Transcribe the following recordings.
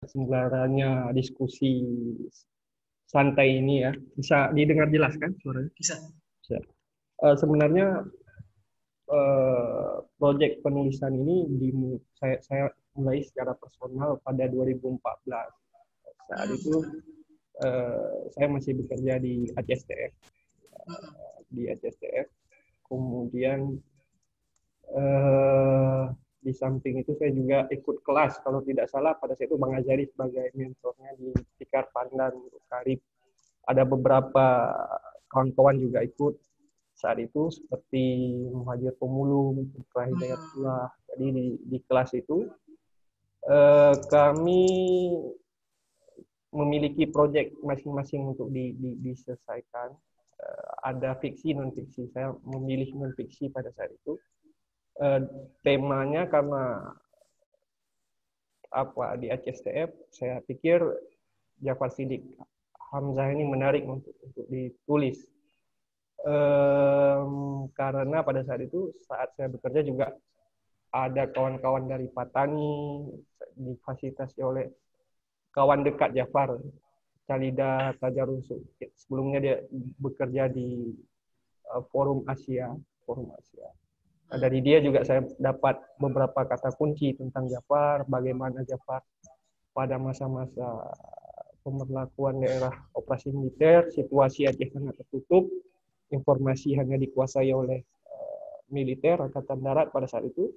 keseluruhannya diskusi santai ini ya. Bisa didengar jelas kan suaranya? Bisa. Bisa. Sebenarnya proyek penulisan ini saya mulai secara personal pada 2014. Saat itu saya masih bekerja di ACSTF. Kemudian di samping itu saya juga ikut kelas, kalau tidak salah pada saat itu Bang Azari sebagai mentornya di Tikar Pandan Karib. Ada beberapa kawan-kawan juga ikut saat itu seperti Muhajir Pemulung, Putra Hidayatullah. Jadi di kelas itu kami memiliki proyek masing-masing untuk diselesaikan. Ada fiksi non fiksi. Saya memilih non fiksi pada saat itu. Temanya karena di ACSTF saya pikir Jafar Siddiq Hamzah ini menarik untuk ditulis. Karena pada saat itu saat saya bekerja juga ada kawan-kawan dari Patani difasilitasi oleh kawan dekat Jafar, Khalida Tajarusuk. Sebelumnya dia bekerja di Forum Asia. Dari dia juga saya dapat beberapa kata kunci tentang Jafar, bagaimana Jafar pada masa-masa pemberlakuan daerah operasi militer, situasi Aceh sangat tertutup, informasi hanya dikuasai oleh militer, Angkatan Darat pada saat itu.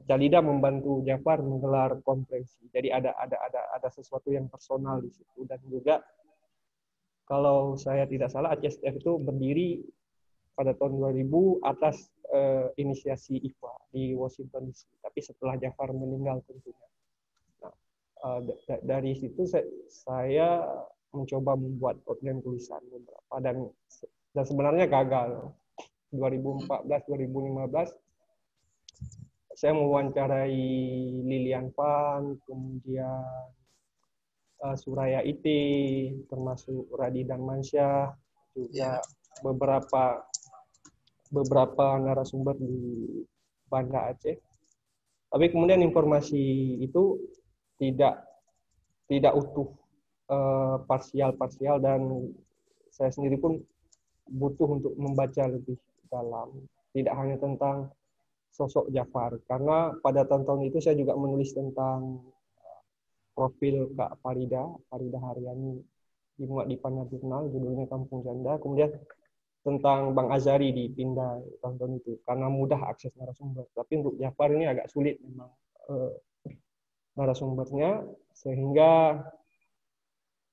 Khalida membantu Jafar menggelar konferensi. Jadi ada sesuatu yang personal di situ. Dan juga kalau saya tidak salah ACSTF itu berdiri pada tahun 2000 atas inisiasi IFA di Washington DC. Tapi setelah Jafar meninggal tentunya. Nah, dari situ saya mencoba membuat outline tulisan beberapa dan sebenarnya gagal. 2014-2015 saya mewawancarai Lilian Pan, kemudian Suraya Iti, termasuk Radidan Mansyah, juga beberapa narasumber di Banda Aceh. Tapi kemudian informasi itu tidak utuh, parsial dan saya sendiri pun butuh untuk membaca lebih dalam, tidak hanya tentang sosok Jafar, karena pada tahun-tahun itu saya juga menulis tentang profil Kak Farida Haryani dimuat di Pandan Jurnal, judulnya Kampung Janda. Kemudian tentang Bang Azari di Pindai tahun-tahun itu, karena mudah akses narasumber. Tapi untuk Jafar ini agak sulit memang narasumbernya, sehingga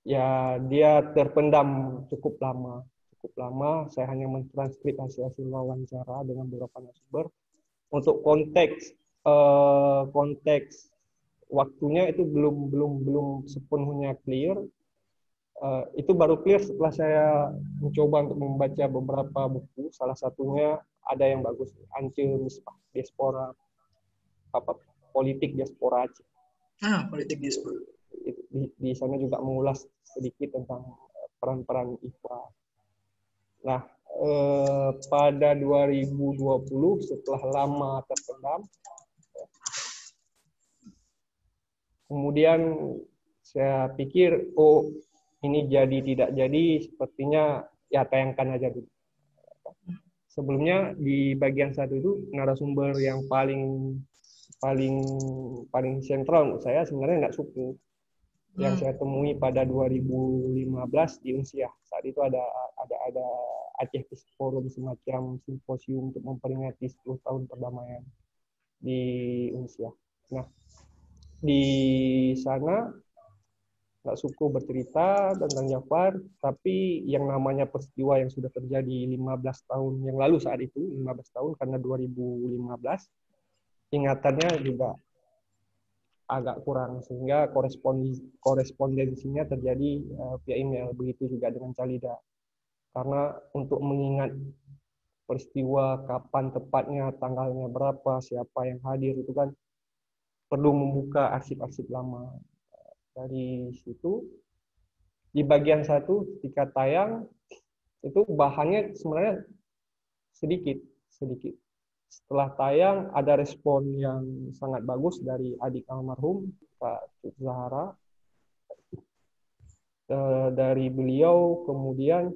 ya dia terpendam cukup lama. Saya hanya mentranskrip hasil wawancara dengan beberapa narasumber. Untuk konteks waktunya itu belum sepenuhnya clear. Itu baru clear setelah saya mencoba untuk membaca beberapa buku. Salah satunya ada yang bagus, Ancil Misbah, Diaspora Politik Diaspora Aceh. Politik diaspora. Di sana juga mengulas sedikit tentang peran-peran IFA. Nah, pada 2020 setelah lama terpendam, kemudian saya pikir, ini jadi tidak jadi, sepertinya ya tayangkan aja dulu. Sebelumnya di bagian satu itu narasumber yang paling sentral untuk saya sebenarnya nggak Suku, yang saya temui pada 2015 di Unsiah. Saat itu ada Aceh Peace Forum, semacam simposium untuk memperingati 10 tahun perdamaian di Unsiah. Nah, di sana Nggak Suku bercerita tentang Jafar, tapi yang namanya peristiwa yang sudah terjadi 15 tahun yang lalu saat itu, 15 tahun karena 2015, ingatannya juga agak kurang, sehingga korespondensinya terjadi via email. Begitu juga dengan Khalida. Karena untuk mengingat peristiwa, kapan tepatnya, tanggalnya berapa, siapa yang hadir, itu kan perlu membuka arsip-arsip lama. Dari situ, di bagian satu ketika tayang, itu bahannya sebenarnya sedikit. Setelah tayang, ada respon yang sangat bagus dari adik almarhum, Kak Cut Zahara. Dari beliau kemudian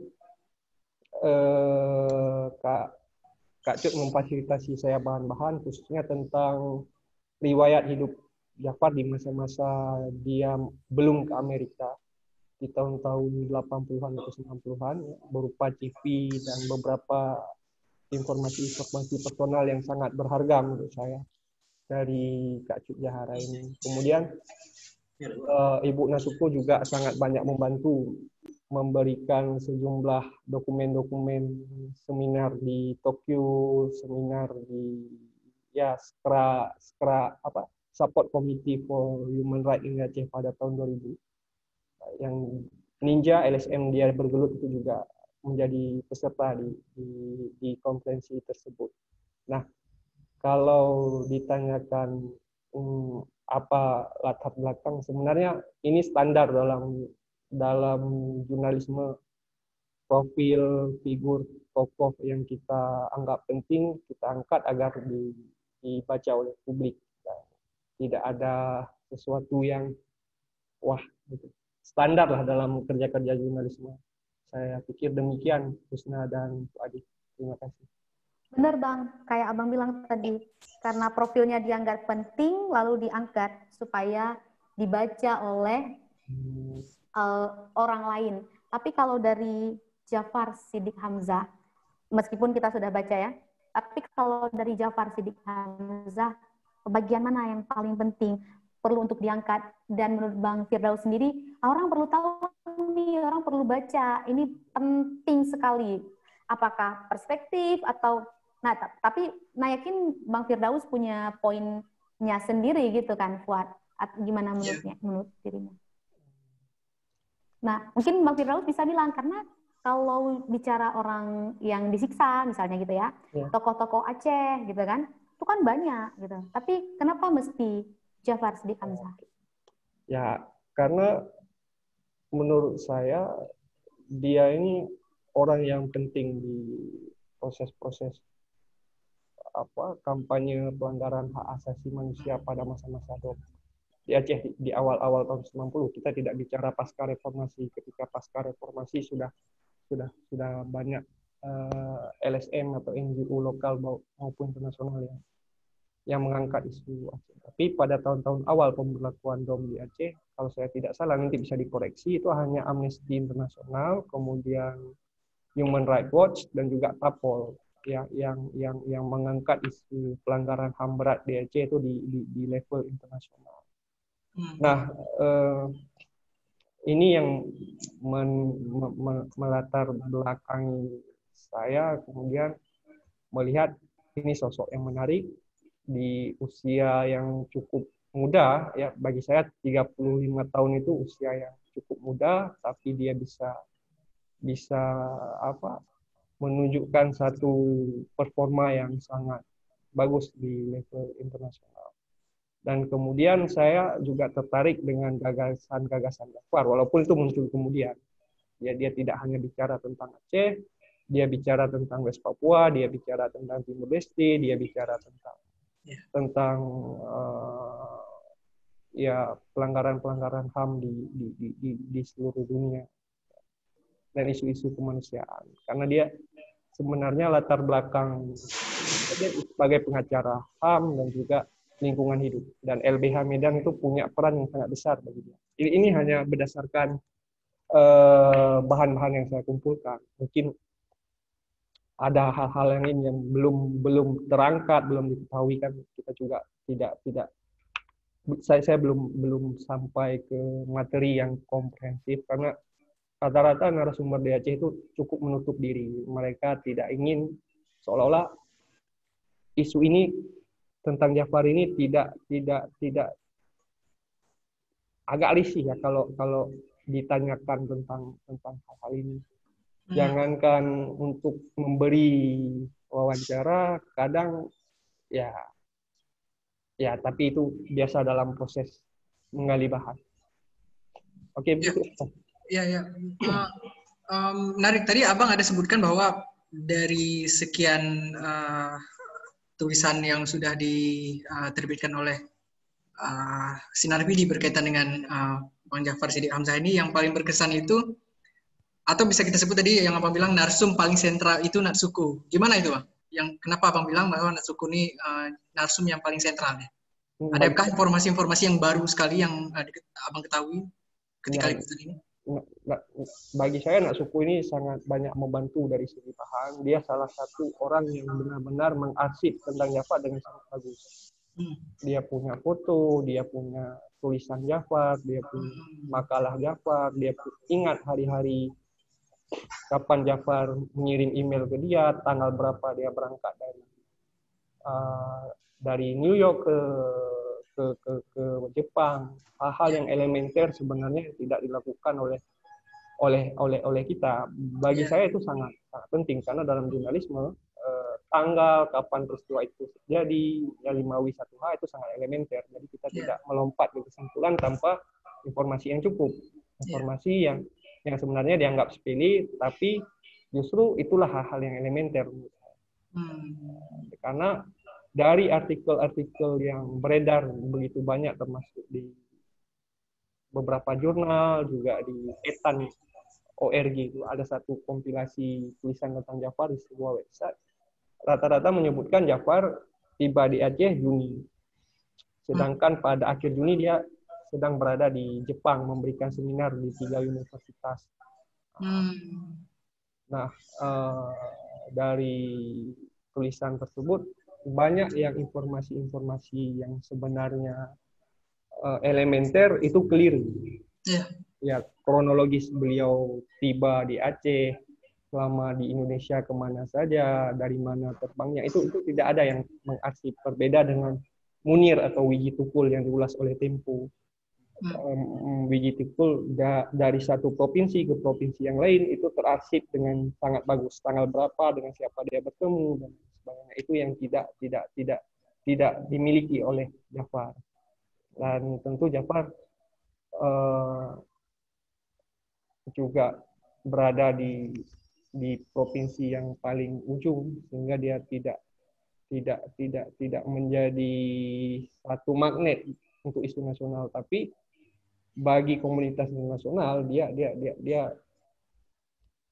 Kak Cut memfasilitasi saya bahan-bahan khususnya tentang riwayat hidup Jafar di masa-masa dia belum ke Amerika di tahun-tahun 80-an atau 90-an berupa CV dan beberapa informasi-informasi personal yang sangat berharga menurut saya dari Kak Cut Zahara ini. Kemudian Ibu Nasuko juga sangat banyak membantu memberikan sejumlah dokumen-dokumen seminar di Tokyo, seminar di Support Committee for Human Rights in Aceh pada tahun 2000. Yang Ninja LSM dia bergelut itu juga menjadi peserta di konferensi tersebut. Nah, kalau ditanyakan apa latar belakang, sebenarnya ini standar dalam jurnalisme, profil figur tokoh yang kita anggap penting kita angkat agar dibaca oleh publik. Tidak ada sesuatu yang wah gitu. Standar lah dalam kerja-kerja jurnalisme. Saya pikir demikian, Husna dan Pak Adi. Terima kasih. Benar Bang, kayak Abang bilang tadi, karena profilnya dianggap penting, lalu diangkat supaya dibaca oleh orang lain. Tapi kalau dari Jafar Siddiq Hamzah, meskipun kita sudah baca ya, tapi kalau dari Jafar Siddiq Hamzah, bagian mana yang paling penting perlu untuk diangkat? Dan menurut Bang Firdaus sendiri, orang perlu tahu nih, orang perlu baca, ini penting sekali. Apakah perspektif atau nah, tapi yakin Bang Firdaus punya poinnya sendiri gitu kan, Fuad? Gimana menurut dirimu? Nah, mungkin Bang Firdaus bisa bilang, karena kalau bicara orang yang disiksa, misalnya gitu ya, tokoh-tokoh Aceh gitu kan, itu kan banyak gitu. Tapi kenapa mesti Jafar Siddiq Hamzah? Ya, karena menurut saya dia ini orang yang penting di proses-proses kampanye pelanggaran hak asasi manusia pada masa-masa di Aceh di awal-awal tahun 90. Kita tidak bicara pasca reformasi. Ketika pasca reformasi sudah banyak LSM atau NGO lokal maupun internasional yang mengangkat isu Aceh. Tapi pada tahun-tahun awal pemberlakuan DOM di Aceh, kalau saya tidak salah nanti bisa dikoreksi, itu hanya Amnesty International, kemudian Human Rights Watch dan juga Tapol yang mengangkat isu pelanggaran HAM berat di Aceh itu di level internasional. Nah, ini yang melatar belakangi saya kemudian melihat ini sosok yang menarik di usia yang cukup muda, ya bagi saya 35 tahun itu usia yang cukup muda, tapi dia bisa menunjukkan satu performa yang sangat bagus di level internasional. Dan kemudian saya juga tertarik dengan gagasan-gagasan Jafar, walaupun itu muncul kemudian. Dia tidak hanya bicara tentang Aceh, dia bicara tentang West Papua, dia bicara tentang Timur Leste, dia bicara tentang pelanggaran-pelanggaran HAM di seluruh dunia dan isu-isu kemanusiaan. Karena dia sebenarnya latar belakang sebagai pengacara HAM dan juga lingkungan hidup, dan LBH Medan itu punya peran yang sangat besar bagi dia. Ini hanya berdasarkan bahan-bahan yang saya kumpulkan. Mungkin ada hal-hal yang ini yang belum terangkat, belum diketahui kan, kita juga tidak saya belum sampai ke materi yang komprehensif karena rata-rata narasumber di Aceh itu cukup menutup diri. Mereka tidak ingin, seolah-olah isu ini tentang Jafar ini tidak agak risih ya kalau ditanyakan tentang hal-hal ini. Jangankan untuk memberi wawancara, kadang ya tapi itu biasa dalam proses menggali bahan. Oke, begitu. Ya. Menarik, tadi Abang ada sebutkan bahwa dari sekian tulisan yang sudah diterbitkan oleh Sinar PD berkaitan dengan Bang Jafar Siddiq Hamzah ini yang paling berkesan itu, atau bisa kita sebut tadi yang Abang bilang narsum paling sentral itu Natsuko. Gimana itu Bang? Yang kenapa Abang bilang bahwa Natsuko ini narsum yang paling sentral ya? Adakah informasi-informasi yang baru sekali yang Abang ketahui ketika liputan ini? Bagi saya Natsuko ini sangat banyak membantu dari segi paham. Dia salah satu orang yang benar-benar mengarsip tentang Jafar dengan sangat bagus. Dia punya foto, dia punya tulisan Jafar, dia punya makalah Jafar, dia ingat hari-hari kapan Jafar mengirim email ke dia, tanggal berapa dia berangkat dari New York ke Jepang. Hal-hal yang elementer sebenarnya tidak dilakukan oleh kita. Bagi saya itu sangat penting karena dalam jurnalisme tanggal kapan peristiwa itu terjadi, ya 5W1H itu sangat elementer. Jadi kita tidak melompat ke kesimpulan tanpa informasi yang cukup. Informasi yang sebenarnya dianggap sepele, tapi justru itulah hal-hal yang elementer. Karena dari artikel-artikel yang beredar begitu banyak, termasuk di beberapa jurnal, juga di etan.org itu ada satu kompilasi tulisan tentang Jafar di sebuah website. Rata-rata menyebutkan Jafar tiba di Aceh Juni. Sedangkan pada akhir Juni dia sedang berada di Jepang memberikan seminar di 3 universitas. Nah, dari tulisan tersebut banyak yang informasi-informasi yang sebenarnya elementer itu keliru. Ya, kronologis beliau tiba di Aceh, selama di Indonesia kemana saja, dari mana terbangnya, itu tidak ada yang mengarsip. Berbeda dengan Munir atau Wiji Tukul yang diulas oleh Tempo. Wiji Tukul dari satu provinsi ke provinsi yang lain itu terarsip dengan sangat bagus. Tanggal berapa, dengan siapa dia bertemu dan sebagainya. Itu yang tidak dimiliki oleh Jafar. Dan tentu Jafar juga berada di provinsi yang paling ujung, sehingga dia tidak menjadi satu magnet untuk isu nasional, tapi bagi komunitas nasional dia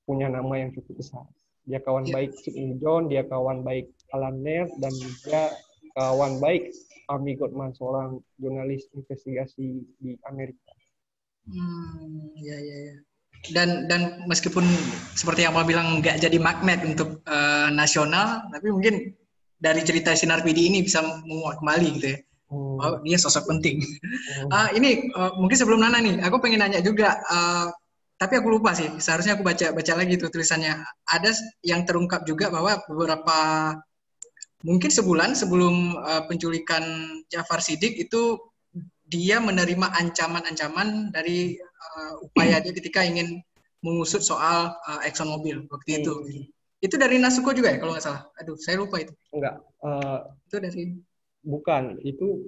punya nama yang cukup besar. Dia kawan baik Sidney John, dia kawan baik Alan Naird, dan dia kawan baik Amy Gottman, seorang jurnalis investigasi di Amerika. Ya. Dan meskipun seperti yang Abang bilang nggak jadi magnet untuk nasional, tapi mungkin dari cerita Sinar PD ini bisa menguat kembali gitu ya. Oh, dia sosok penting. Ini mungkin sebelum Nana nih, aku pengen nanya juga, tapi aku lupa sih. Seharusnya aku baca lagi tuh tulisannya. Ada yang terungkap juga bahwa beberapa mungkin sebulan sebelum penculikan Jafar Siddiq itu dia menerima ancaman-ancaman dari upaya dia ketika ingin mengusut soal ExxonMobil waktu itu. Itu dari Natsuko juga ya kalau nggak salah? Aduh, saya lupa itu. Enggak. Itu dari... Bukan, itu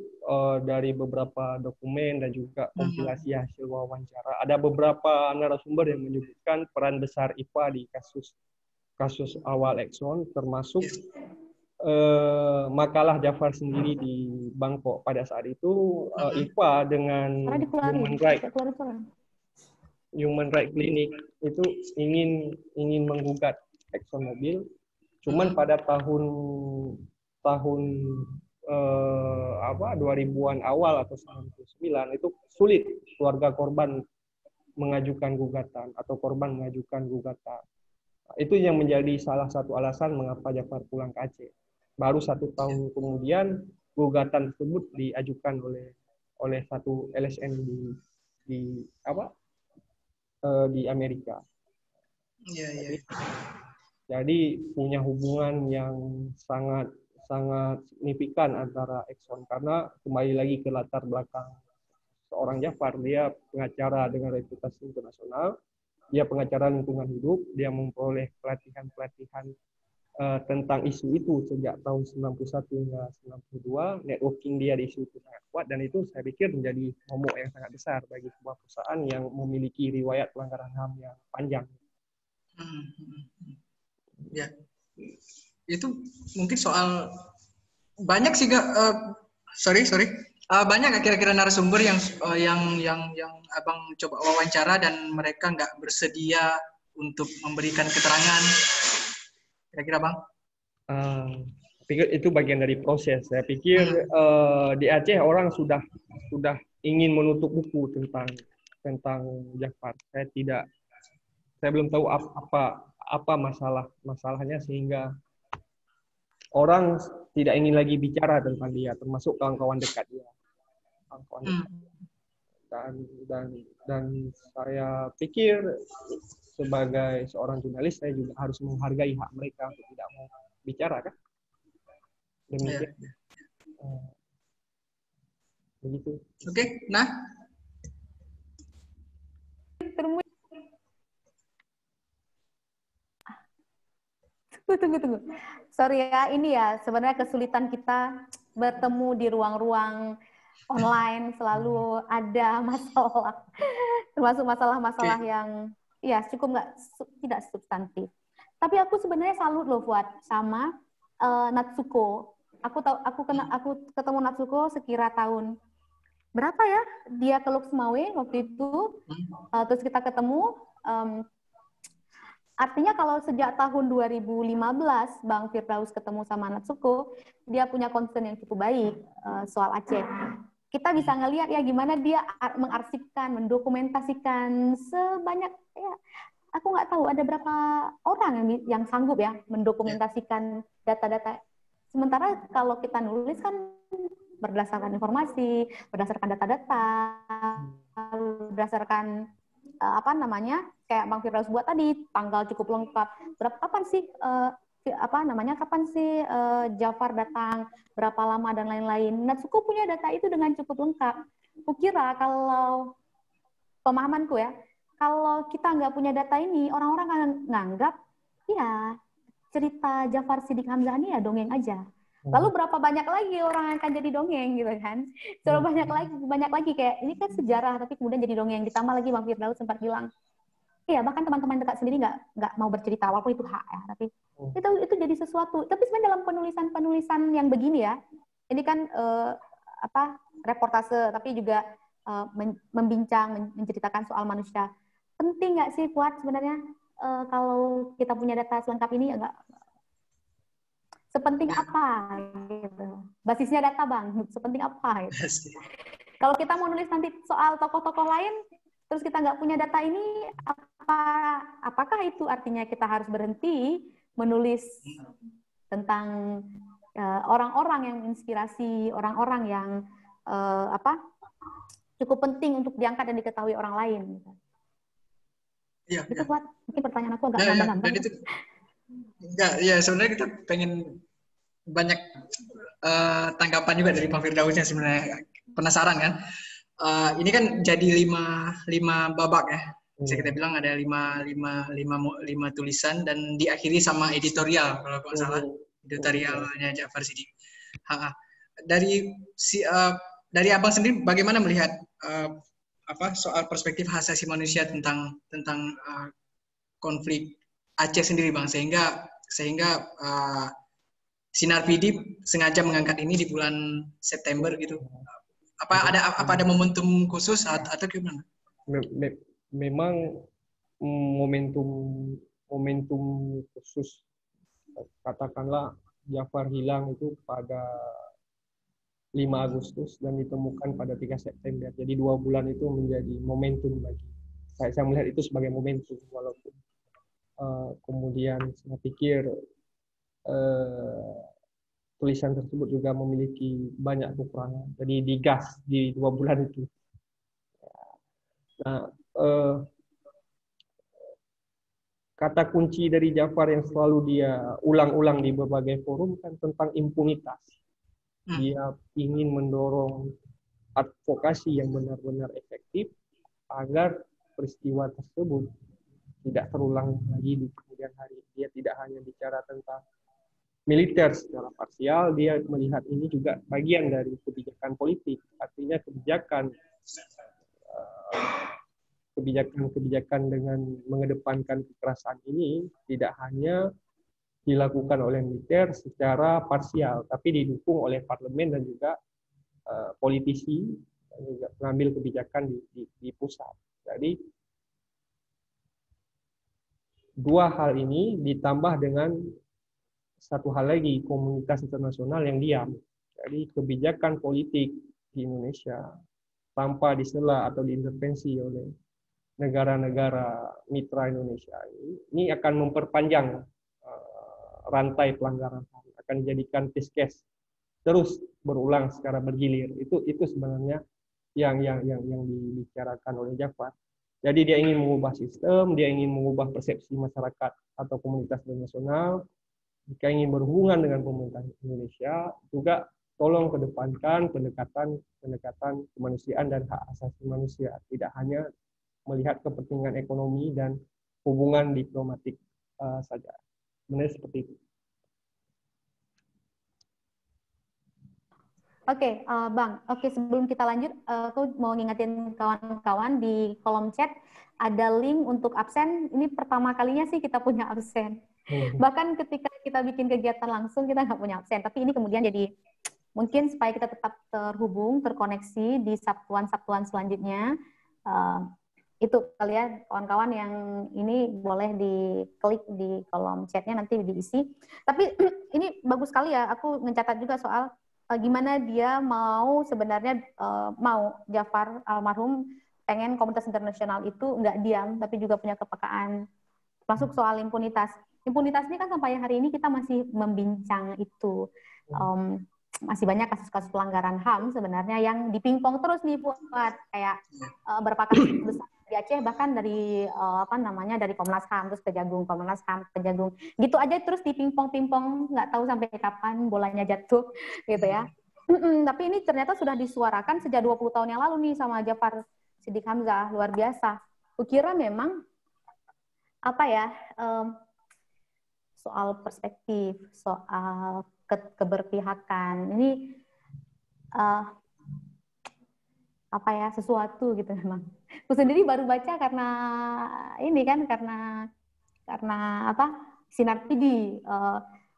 dari beberapa dokumen dan juga kompilasi hasil wawancara. Ada beberapa narasumber yang menyebutkan peran besar IPA di kasus awal Exxon, termasuk makalah Jafar sendiri di Bangkok pada saat itu. IPA dengan Human Rights Clinic itu ingin menggugat ExxonMobil, cuman pada tahun 2000-an awal atau 99 itu sulit keluarga korban mengajukan gugatan atau korban mengajukan gugatan. Itu yang menjadi salah satu alasan mengapa Jafar pulang ke Aceh. Baru 1 tahun kemudian gugatan tersebut diajukan oleh satu LSM di Amerika. Jadi punya hubungan yang sangat signifikan antara Exxon, karena kembali lagi ke latar belakang seorang Jafar, dia pengacara dengan reputasi internasional, dia pengacara lingkungan hidup, dia memperoleh pelatihan tentang isu itu sejak tahun 91 hingga 92, networking dia di isu itu sangat kuat, dan itu saya pikir menjadi momok yang sangat besar bagi sebuah perusahaan yang memiliki riwayat pelanggaran HAM yang panjang. Ya. Itu mungkin soal banyak sih sorry Banyak nggak kira-kira narasumber yang abang coba wawancara dan mereka nggak bersedia untuk memberikan keterangan, kira-kira bang? Pikir itu bagian dari proses. Saya pikir di Aceh orang sudah ingin menutup buku tentang Jafar. Saya belum tahu apa masalahnya sehingga orang tidak ingin lagi bicara tentang dia, termasuk kawan-kawan dekat dia. Dan saya pikir sebagai seorang jurnalis saya juga harus menghargai hak mereka untuk tidak mau bicara, kan? Demikian. Begitu. Oke, nah. Tunggu. Sorry ya, ini ya sebenarnya kesulitan kita bertemu di ruang-ruang online, selalu ada masalah, termasuk masalah-masalah yang ya tidak substantif. Tapi aku sebenarnya salut loh Fuad sama Natsuko. Aku ketemu Natsuko sekira tahun berapa ya? Dia ke Luxmawe waktu itu, terus kita ketemu. Artinya kalau sejak tahun 2015 Bang Firdaus ketemu sama Natsuko, dia punya concern yang cukup baik soal Aceh. Kita bisa ngelihat ya gimana dia mengarsipkan, mendokumentasikan sebanyak ya, aku nggak tahu ada berapa orang yang sanggup ya mendokumentasikan data-data. Sementara kalau kita nulis kan berdasarkan informasi, berdasarkan data-data, berdasarkan kayak Bang Firdaus buat tadi, tanggal cukup lengkap. Kapan sih Jafar datang, berapa lama dan lain-lain. Natsuko punya data itu dengan cukup lengkap. Kukira kalau pemahamanku ya, kalau kita nggak punya data ini, orang-orang akan nganggap ya cerita Jafar Siddiq Hamzah ini ya dongeng aja. Lalu berapa banyak lagi orang yang akan jadi dongeng gitu kan? Banyak lagi kayak ini kan sejarah tapi kemudian jadi dongeng. Ditambah lagi Bang Firdaus sempat bilang, iya bahkan teman-teman dekat sendiri nggak mau bercerita walaupun itu hak ya, tapi itu jadi sesuatu. Tapi sebenarnya dalam penulisan yang begini ya, ini kan reportase tapi juga menceritakan soal manusia. Penting nggak sih Fuad sebenarnya kalau kita punya data selengkap ini nggak? Sepenting apa gitu. Basisnya data Bang, sepenting apa gitu. Kalau kita mau nulis nanti soal tokoh-tokoh lain, terus kita nggak punya data ini, apakah itu artinya kita harus berhenti menulis tentang orang-orang yang inspirasi, orang-orang yang cukup penting untuk diangkat dan diketahui orang lain. Gitu. Iya. Itu buat mungkin pertanyaan aku agak nambah-nambah. Enggak, ya sebenarnya kita pengen banyak tanggapan juga dari Pak Firdausnya sebenarnya, penasaran kan. Ini kan jadi lima babak ya. Bisa kita bilang ada lima tulisan dan diakhiri sama editorial kalau nggak salah, editorialnya Jafar Siddiq. Dari abang sendiri bagaimana melihat soal perspektif hak asasi manusia tentang konflik Aceh sendiri Bang, sehingga Sinar PD sengaja mengangkat ini di bulan September gitu. Apa ada momentum khusus atau gimana? Memang momentum khusus, katakanlah Jafar hilang itu pada 5 Agustus dan ditemukan pada 3 September. Jadi 2 bulan itu menjadi momentum bagi saya melihat itu sebagai momentum, walaupun kemudian saya pikir tulisan tersebut juga memiliki banyak kekurangan. Jadi digas di 2 bulan itu. Nah, kata kunci dari Jafar yang selalu dia ulang-ulang di berbagai forum kan tentang impunitas. Dia ingin mendorong advokasi yang benar-benar efektif agar peristiwa tersebut tidak terulang lagi di kemudian hari. Dia tidak hanya bicara tentang militer secara parsial, dia melihat ini juga bagian dari kebijakan politik. Artinya kebijakan dengan mengedepankan kekerasan ini tidak hanya dilakukan oleh militer secara parsial, tapi didukung oleh parlemen dan juga politisi dan juga pengambil kebijakan di pusat. Jadi dua hal ini ditambah dengan satu hal lagi, komunitas internasional yang diam. Jadi kebijakan politik di Indonesia tanpa disela atau diintervensi oleh negara-negara mitra Indonesia ini akan memperpanjang rantai pelanggaran HAM, akan dijadikan test case terus berulang secara bergilir. Itu sebenarnya yang dibicarakan oleh Jafar. Jadi dia ingin mengubah sistem, dia ingin mengubah persepsi masyarakat atau komunitas internasional. Jika ingin berhubungan dengan pemerintah Indonesia, juga tolong kedepankan pendekatan kemanusiaan dan hak asasi manusia, tidak hanya melihat kepentingan ekonomi dan hubungan diplomatik saja. Benar seperti itu. Oke, Bang. Oke, sebelum kita lanjut, aku mau ngingetin kawan-kawan di kolom chat ada link untuk absen. Ini pertama kalinya sih kita punya absen. Bahkan ketika kita bikin kegiatan langsung kita nggak punya absen. Tapi ini kemudian jadi mungkin supaya kita tetap terhubung, terkoneksi di Sabtuan-Sabtuan selanjutnya. Itu kalian kawan-kawan yang ini boleh diklik di kolom chatnya nanti diisi. Tapi ini bagus sekali ya. Aku mencatat juga soal gimana dia mau sebenarnya mau Jafar almarhum pengen komunitas internasional itu nggak diam tapi juga punya kepekaan. Masuk soal impunitas. Impunitas ini kan sampai hari ini kita masih membincang itu. Masih banyak kasus-kasus pelanggaran HAM sebenarnya yang dipingpong terus nih buat kayak berapa kasus besar di Aceh, bahkan dari dari Komnas HAM terus Kejagung, Komnas HAM, Kejagung, gitu aja terus dipingpong-pingpong, nggak tahu sampai kapan bolanya jatuh gitu ya. Tapi ini ternyata sudah disuarakan sejak 20 tahun yang lalu nih sama Jafar Siddiq Hamzah, luar biasa. Kukira memang soal perspektif, soal keberpihakan ini sesuatu gitu memang. Aku sendiri baru baca karena ini kan karena Sinar PD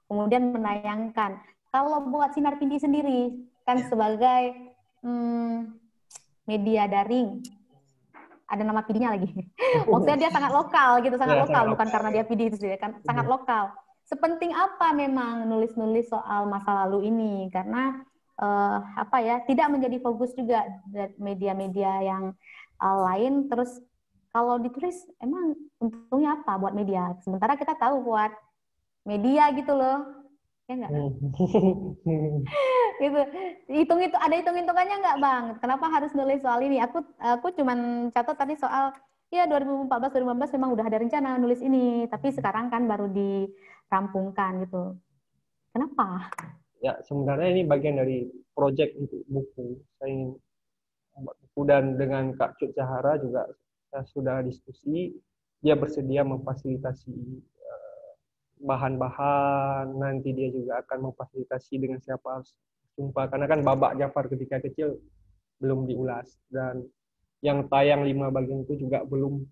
kemudian menayangkan. Kalau buat Sinar PD sendiri kan sebagai media daring, ada nama PD-nya lagi. Maksudnya dia sangat lokal gitu, sangat lokal, bukan karena dia PD itu sendiri kan, sangat lokal. Sepenting apa memang nulis-nulis soal masa lalu ini karena tidak menjadi fokus juga media-media yang lain. Terus kalau ditulis emang untungnya apa buat media? Sementara kita tahu buat media gitu loh, ya nggak? Gitu. Ada hitung-hitungannya nggak Bang? Kenapa harus nulis soal ini? Aku cuman catat tadi soal 2014-2015 memang udah ada rencana nulis ini, tapi sekarang kan baru dirampungkan gitu. Kenapa? Ya, sebenarnya ini bagian dari proyek untuk buku. Saya ingin membuat buku dan dengan Kak Cut Zahara juga saya sudah diskusi. Dia bersedia memfasilitasi bahan-bahan. Nanti dia juga akan memfasilitasi dengan siapa harus jumpa. Karena kan babak Jafar ketika kecil belum diulas. Dan yang tayang 5 bagian itu juga belum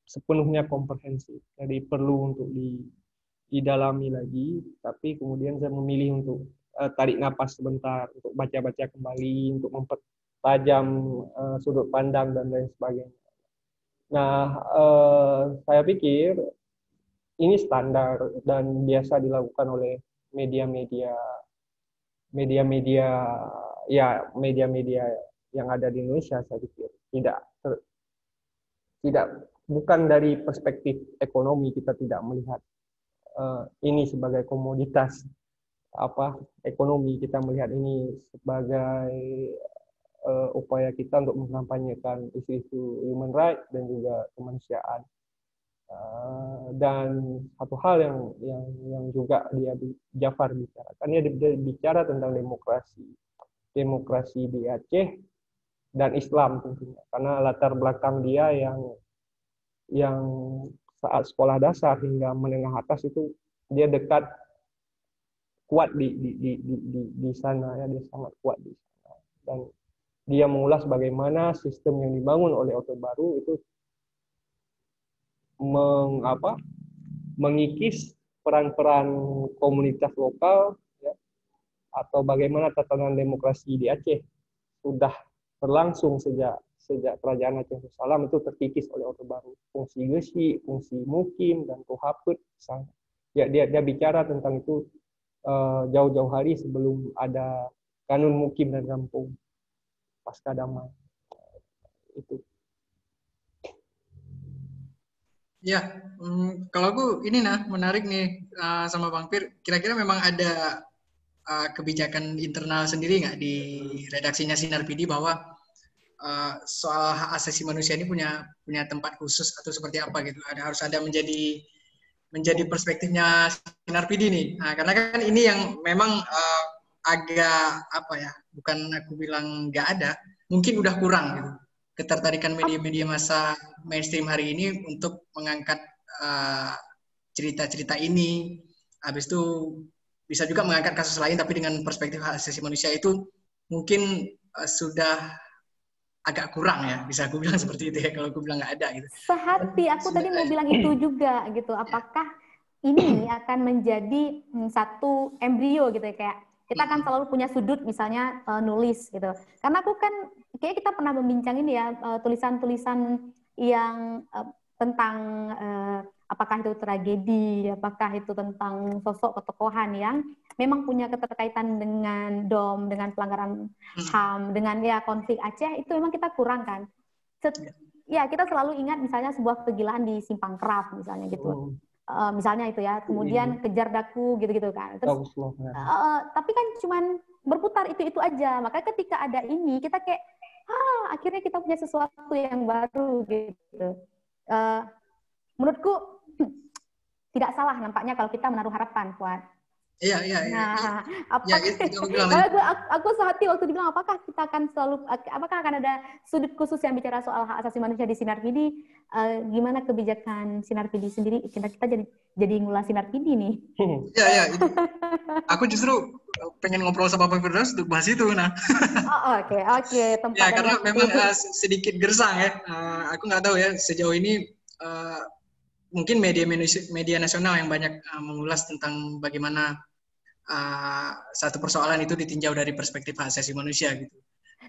sepenuhnya komprehensif. Jadi perlu untuk didalami lagi, tapi kemudian saya memilih untuk tarik napas sebentar, untuk baca-baca kembali, untuk mempertajam sudut pandang dan lain sebagainya. Nah, saya pikir ini standar dan biasa dilakukan oleh media-media yang ada di Indonesia. Saya pikir bukan dari perspektif ekonomi, kita tidak melihat ini sebagai komoditas ekonomi, kita melihat ini sebagai upaya kita untuk mengampanyekan isu-isu human rights dan juga kemanusiaan. Dan satu hal yang juga Jafar bicarakan, dia bicara tentang demokrasi di Aceh dan Islam tentunya, karena latar belakang dia yang saat sekolah dasar hingga menengah atas itu dia kuat di sana ya, dia sangat kuat di sana, dan dia mengulas bagaimana sistem yang dibangun oleh Orde Baru itu mengikis peran-peran komunitas lokal ya, atau bagaimana tatanan demokrasi di Aceh sudah berlangsung sejak kerajaan Aceh Darussalam itu terkikis oleh Orde Baru. Fungsi Gesi, fungsi Mukim dan Kohaput misalnya. Dia bicara tentang itu jauh-jauh hari sebelum ada Kanun Mukim dan Kampung pasca damai. Itu. Ya, kalau aku ini menarik nih sama Bang Fir. Kira-kira memang ada kebijakan internal sendiri nggak di redaksinya Sinar PD bahwa soal hak asasi manusia ini punya tempat khusus atau seperti apa gitu? Harus ada menjadi perspektifnya Sinar PD nih. Nah, karena kan ini yang memang agak apa ya? Bukan aku bilang nggak ada, mungkin udah kurang gitu. Ketertarikan media-media massa mainstream hari ini untuk mengangkat cerita-cerita ini. Habis itu bisa juga mengangkat kasus lain tapi dengan perspektif hak asasi manusia itu mungkin sudah agak kurang ya, bisa aku bilang seperti itu ya kalau aku bilang nggak ada gitu. Sehati, aku tadi mau bilang itu juga gitu. Apakah ini akan menjadi satu embrio gitu ya, kayak kita akan selalu punya sudut misalnya nulis gitu. Karena aku kan kayak kita pernah membincang ini ya tulisan-tulisan yang tentang apakah itu tragedi, apakah itu tentang sosok ketokohan yang memang punya keterkaitan dengan DOM, dengan pelanggaran HAM, dengan ya konflik Aceh, itu memang kita kurang kan. Ya, kita selalu ingat misalnya sebuah kegilaan di Simpang Kraf misalnya gitu. Misalnya itu ya, kemudian Kejar Daku gitu-gitu kan. Terus, tapi kan cuman berputar itu aja. Makanya ketika ada ini, kita kayak, akhirnya kita punya sesuatu yang baru gitu. Menurutku tidak salah nampaknya kalau kita menaruh harapan, Fuad. Iya. Nah, aku sehati waktu dibilang apakah kita akan selalu, apakah akan ada sudut khusus yang bicara soal hak asasi manusia di Sinar PD? Gimana kebijakan Sinar PD sendiri? Kita jadi ngulas Sinar PD nih. Iya. Aku justru pengen ngobrol sama Bang Firdaus untuk bahas itu, nah. Oke. Ya, karena memang sedikit gersang ya. Aku nggak tahu ya sejauh ini. Mungkin media nasional yang banyak mengulas tentang bagaimana satu persoalan itu ditinjau dari perspektif hak asasi manusia gitu.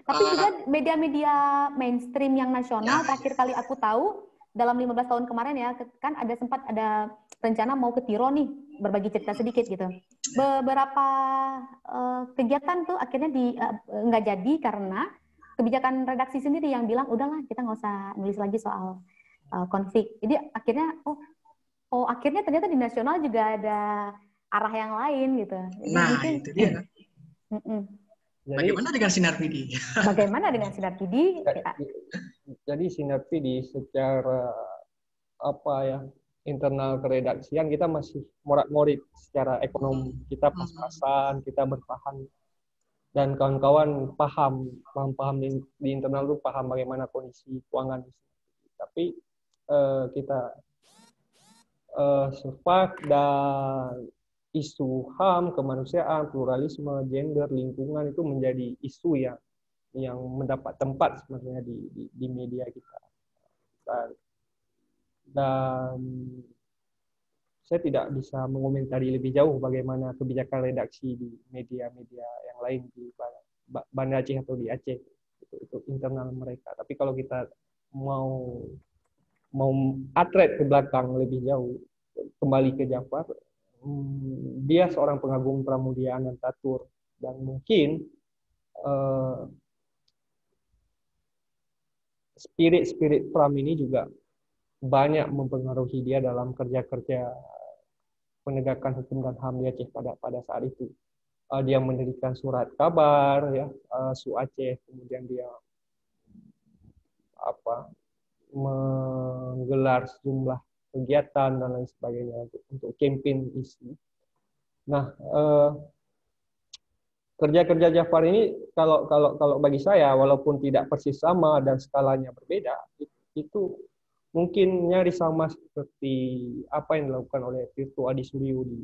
Tapi juga media-media mainstream yang nasional, terakhir kali aku tahu dalam 15 tahun kemarin ya, kan sempat ada rencana mau ke Tiro nih, berbagi cerita sedikit gitu. Beberapa kegiatan tuh akhirnya nggak jadi karena kebijakan redaksi sendiri yang bilang udahlah kita nggak usah nulis lagi soal konflik. Jadi akhirnya akhirnya ternyata di nasional juga ada arah yang lain gitu. Jadi nah mungkin, itu dia. Bagaimana dengan Sinar PD? Bagaimana dengan Sinar PD? Jadi Sinar PD secara internal keredaksian kita masih morat-morit secara ekonomi. Kita pas-pasan, kita bertahan. Dan kawan-kawan paham di internal itu paham bagaimana kondisi keuangan. Tapi kita survive dan isu HAM, kemanusiaan, pluralisme, gender, lingkungan itu menjadi isu yang mendapat tempat sebenarnya di media kita. Dan saya tidak bisa mengomentari lebih jauh bagaimana kebijakan redaksi di media-media yang lain di Banda Aceh atau di Aceh. Itu internal mereka. Tapi kalau kita mau atret ke belakang lebih jauh, kembali ke Jafar, dia seorang pengagum Pramudia Anantatur dan mungkin spirit Pram ini juga banyak mempengaruhi dia dalam kerja-kerja penegakan hukum dan HAM di Aceh pada saat itu. Dia mendirikan surat kabar ya, Su Aceh, kemudian dia menggelar sejumlah kegiatan dan lain sebagainya untuk campaign isu. Nah, kerja-kerja Jafar ini kalau bagi saya walaupun tidak persis sama dan skalanya berbeda, itu mungkin nyaris sama seperti apa yang dilakukan oleh Tirto Adi Suryo di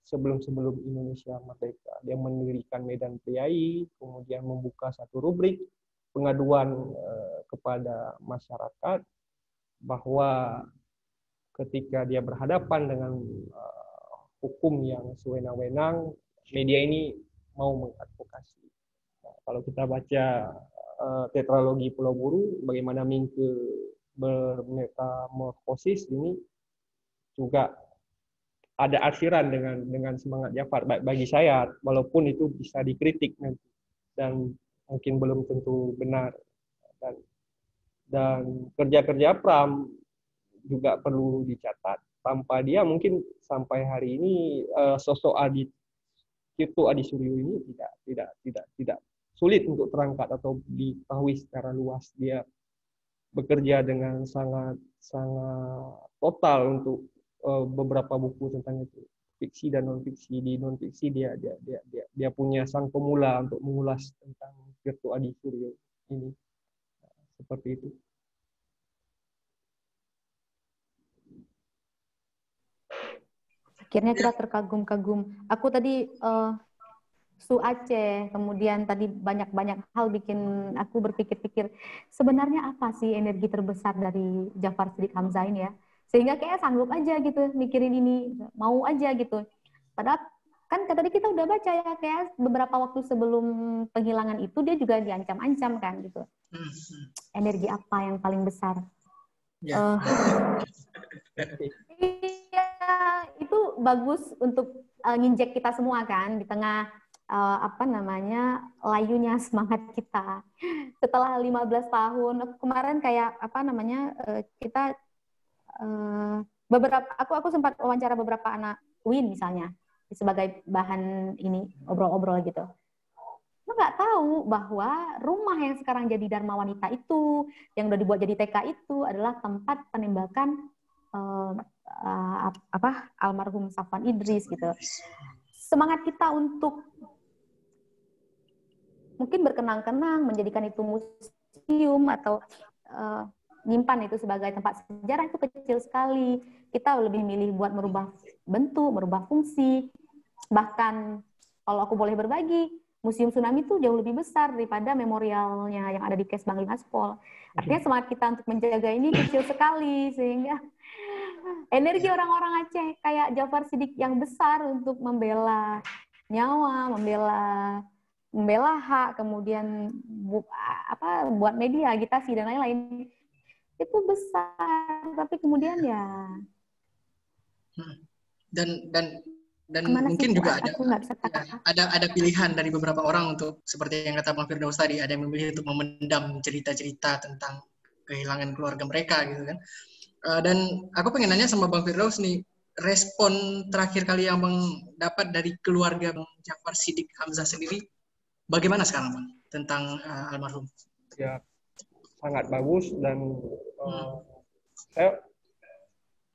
sebelum Indonesia merdeka. Dia mendirikan Medan Priai, kemudian membuka satu rubrik pengaduan kepada masyarakat bahwa ketika dia berhadapan dengan hukum yang sewenang-wenang, media ini mau mengadvokasi. Nah, kalau kita baca tetralogi Pulau Buru, bagaimana Mingke bermetamorfosis, ini juga ada arsiran dengan semangat Jafar. Bagi saya, walaupun itu bisa dikritik nanti dan mungkin belum tentu benar, dan kerja-kerja Pram juga perlu dicatat. Tanpa dia mungkin sampai hari ini sosok Tirto Adi Suryo ini tidak sulit untuk terangkat atau diketahui secara luas. Dia bekerja dengan sangat total untuk beberapa buku tentang itu, fiksi dan non fiksi. Di non fiksi dia punya sang pemula untuk mengulas tentang Tirto Adi Suryo ini, seperti itu. Akhirnya kita terkagum-kagum. Aku tadi Su Aceh, kemudian tadi banyak-banyak hal bikin aku berpikir-pikir sebenarnya apa sih energi terbesar dari Jafar Siddiq Hamzah ini ya, sehingga kayak sanggup aja gitu mikirin ini, mau aja gitu. Padahal kan tadi kita udah baca ya, kayak beberapa waktu sebelum penghilangan itu dia juga diancam-ancam kan gitu. Energi apa yang paling besar? Ya. Iya, itu bagus untuk nginjek kita semua kan di tengah layunya semangat kita. Setelah 15 tahun kemarin kayak kita aku sempat wawancara beberapa anak UIN misalnya sebagai bahan ini obrol-obrol gitu. Lo nggak tahu bahwa rumah yang sekarang jadi Dharma Wanita itu, yang udah dibuat jadi TK itu adalah tempat penembakan almarhum Safwan Idris gitu. Semangat kita untuk mungkin berkenang-kenang, menjadikan itu museum atau nyimpan itu sebagai tempat sejarah itu kecil sekali. Kita lebih milih buat merubah bentuk, merubah fungsi. Bahkan kalau aku boleh berbagi, Museum Tsunami itu jauh lebih besar daripada memorialnya yang ada di Kesbang Limaspol. Artinya semangat kita untuk menjaga ini kecil sekali, sehingga energi orang-orang Aceh kayak Jafar Siddiq yang besar untuk membela nyawa, membela hak, kemudian buat media, agitasi dan lain-lain itu besar, tapi kemudian ya dan mungkin juga ada pilihan dari beberapa orang untuk seperti yang kata Bang Firdaus tadi, ada yang memilih untuk memendam cerita-cerita tentang kehilangan keluarga mereka gitu kan. Dan aku pengen nanya sama Bang Firdaus nih, respon terakhir kali yang Bang dapat dari keluarga Bang Jafar Siddiq Hamzah sendiri bagaimana sekarang Bang tentang almarhum? Ya, sangat bagus, dan saya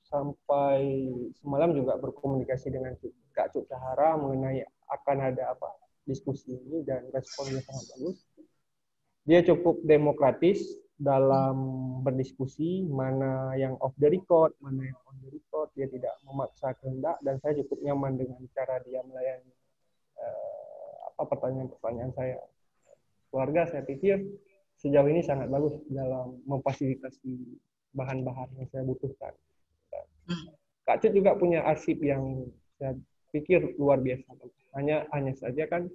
sampai semalam juga berkomunikasi dengan Kak Cut Cahara mengenai akan ada diskusi ini, dan responnya sangat bagus. Dia cukup demokratis dalam berdiskusi, mana yang off the record, mana yang on the record. Dia tidak memaksa kehendak, dan saya cukup nyaman dengan cara dia melayani pertanyaan-pertanyaan saya. Keluarga saya pikir sejauh ini sangat bagus dalam memfasilitasi bahan-bahan yang saya butuhkan. Kak Cut juga punya arsip yang saya pikir luar biasa. Hanya saja kan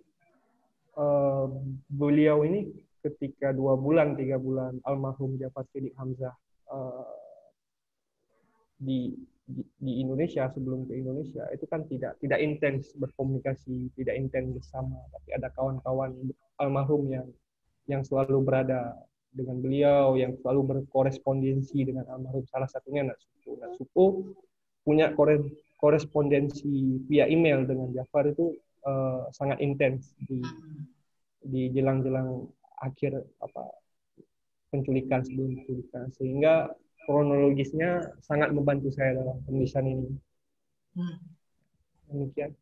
beliau ini ketika 2 bulan 3 bulan almarhum Jafar Siddiq Hamzah di Indonesia, sebelum ke Indonesia itu kan tidak intens berkomunikasi, tidak intens bersama, tapi ada kawan-kawan almarhum yang selalu berada dengan beliau, yang selalu berkorespondensi dengan almarhum. Salah satunya Nak Suku punya korespondensi via email dengan Jafar itu sangat intens di jelang-jelang akhir penculikan, sebelum penculikan, sehingga kronologisnya sangat membantu saya dalam penulisan ini. Demikian.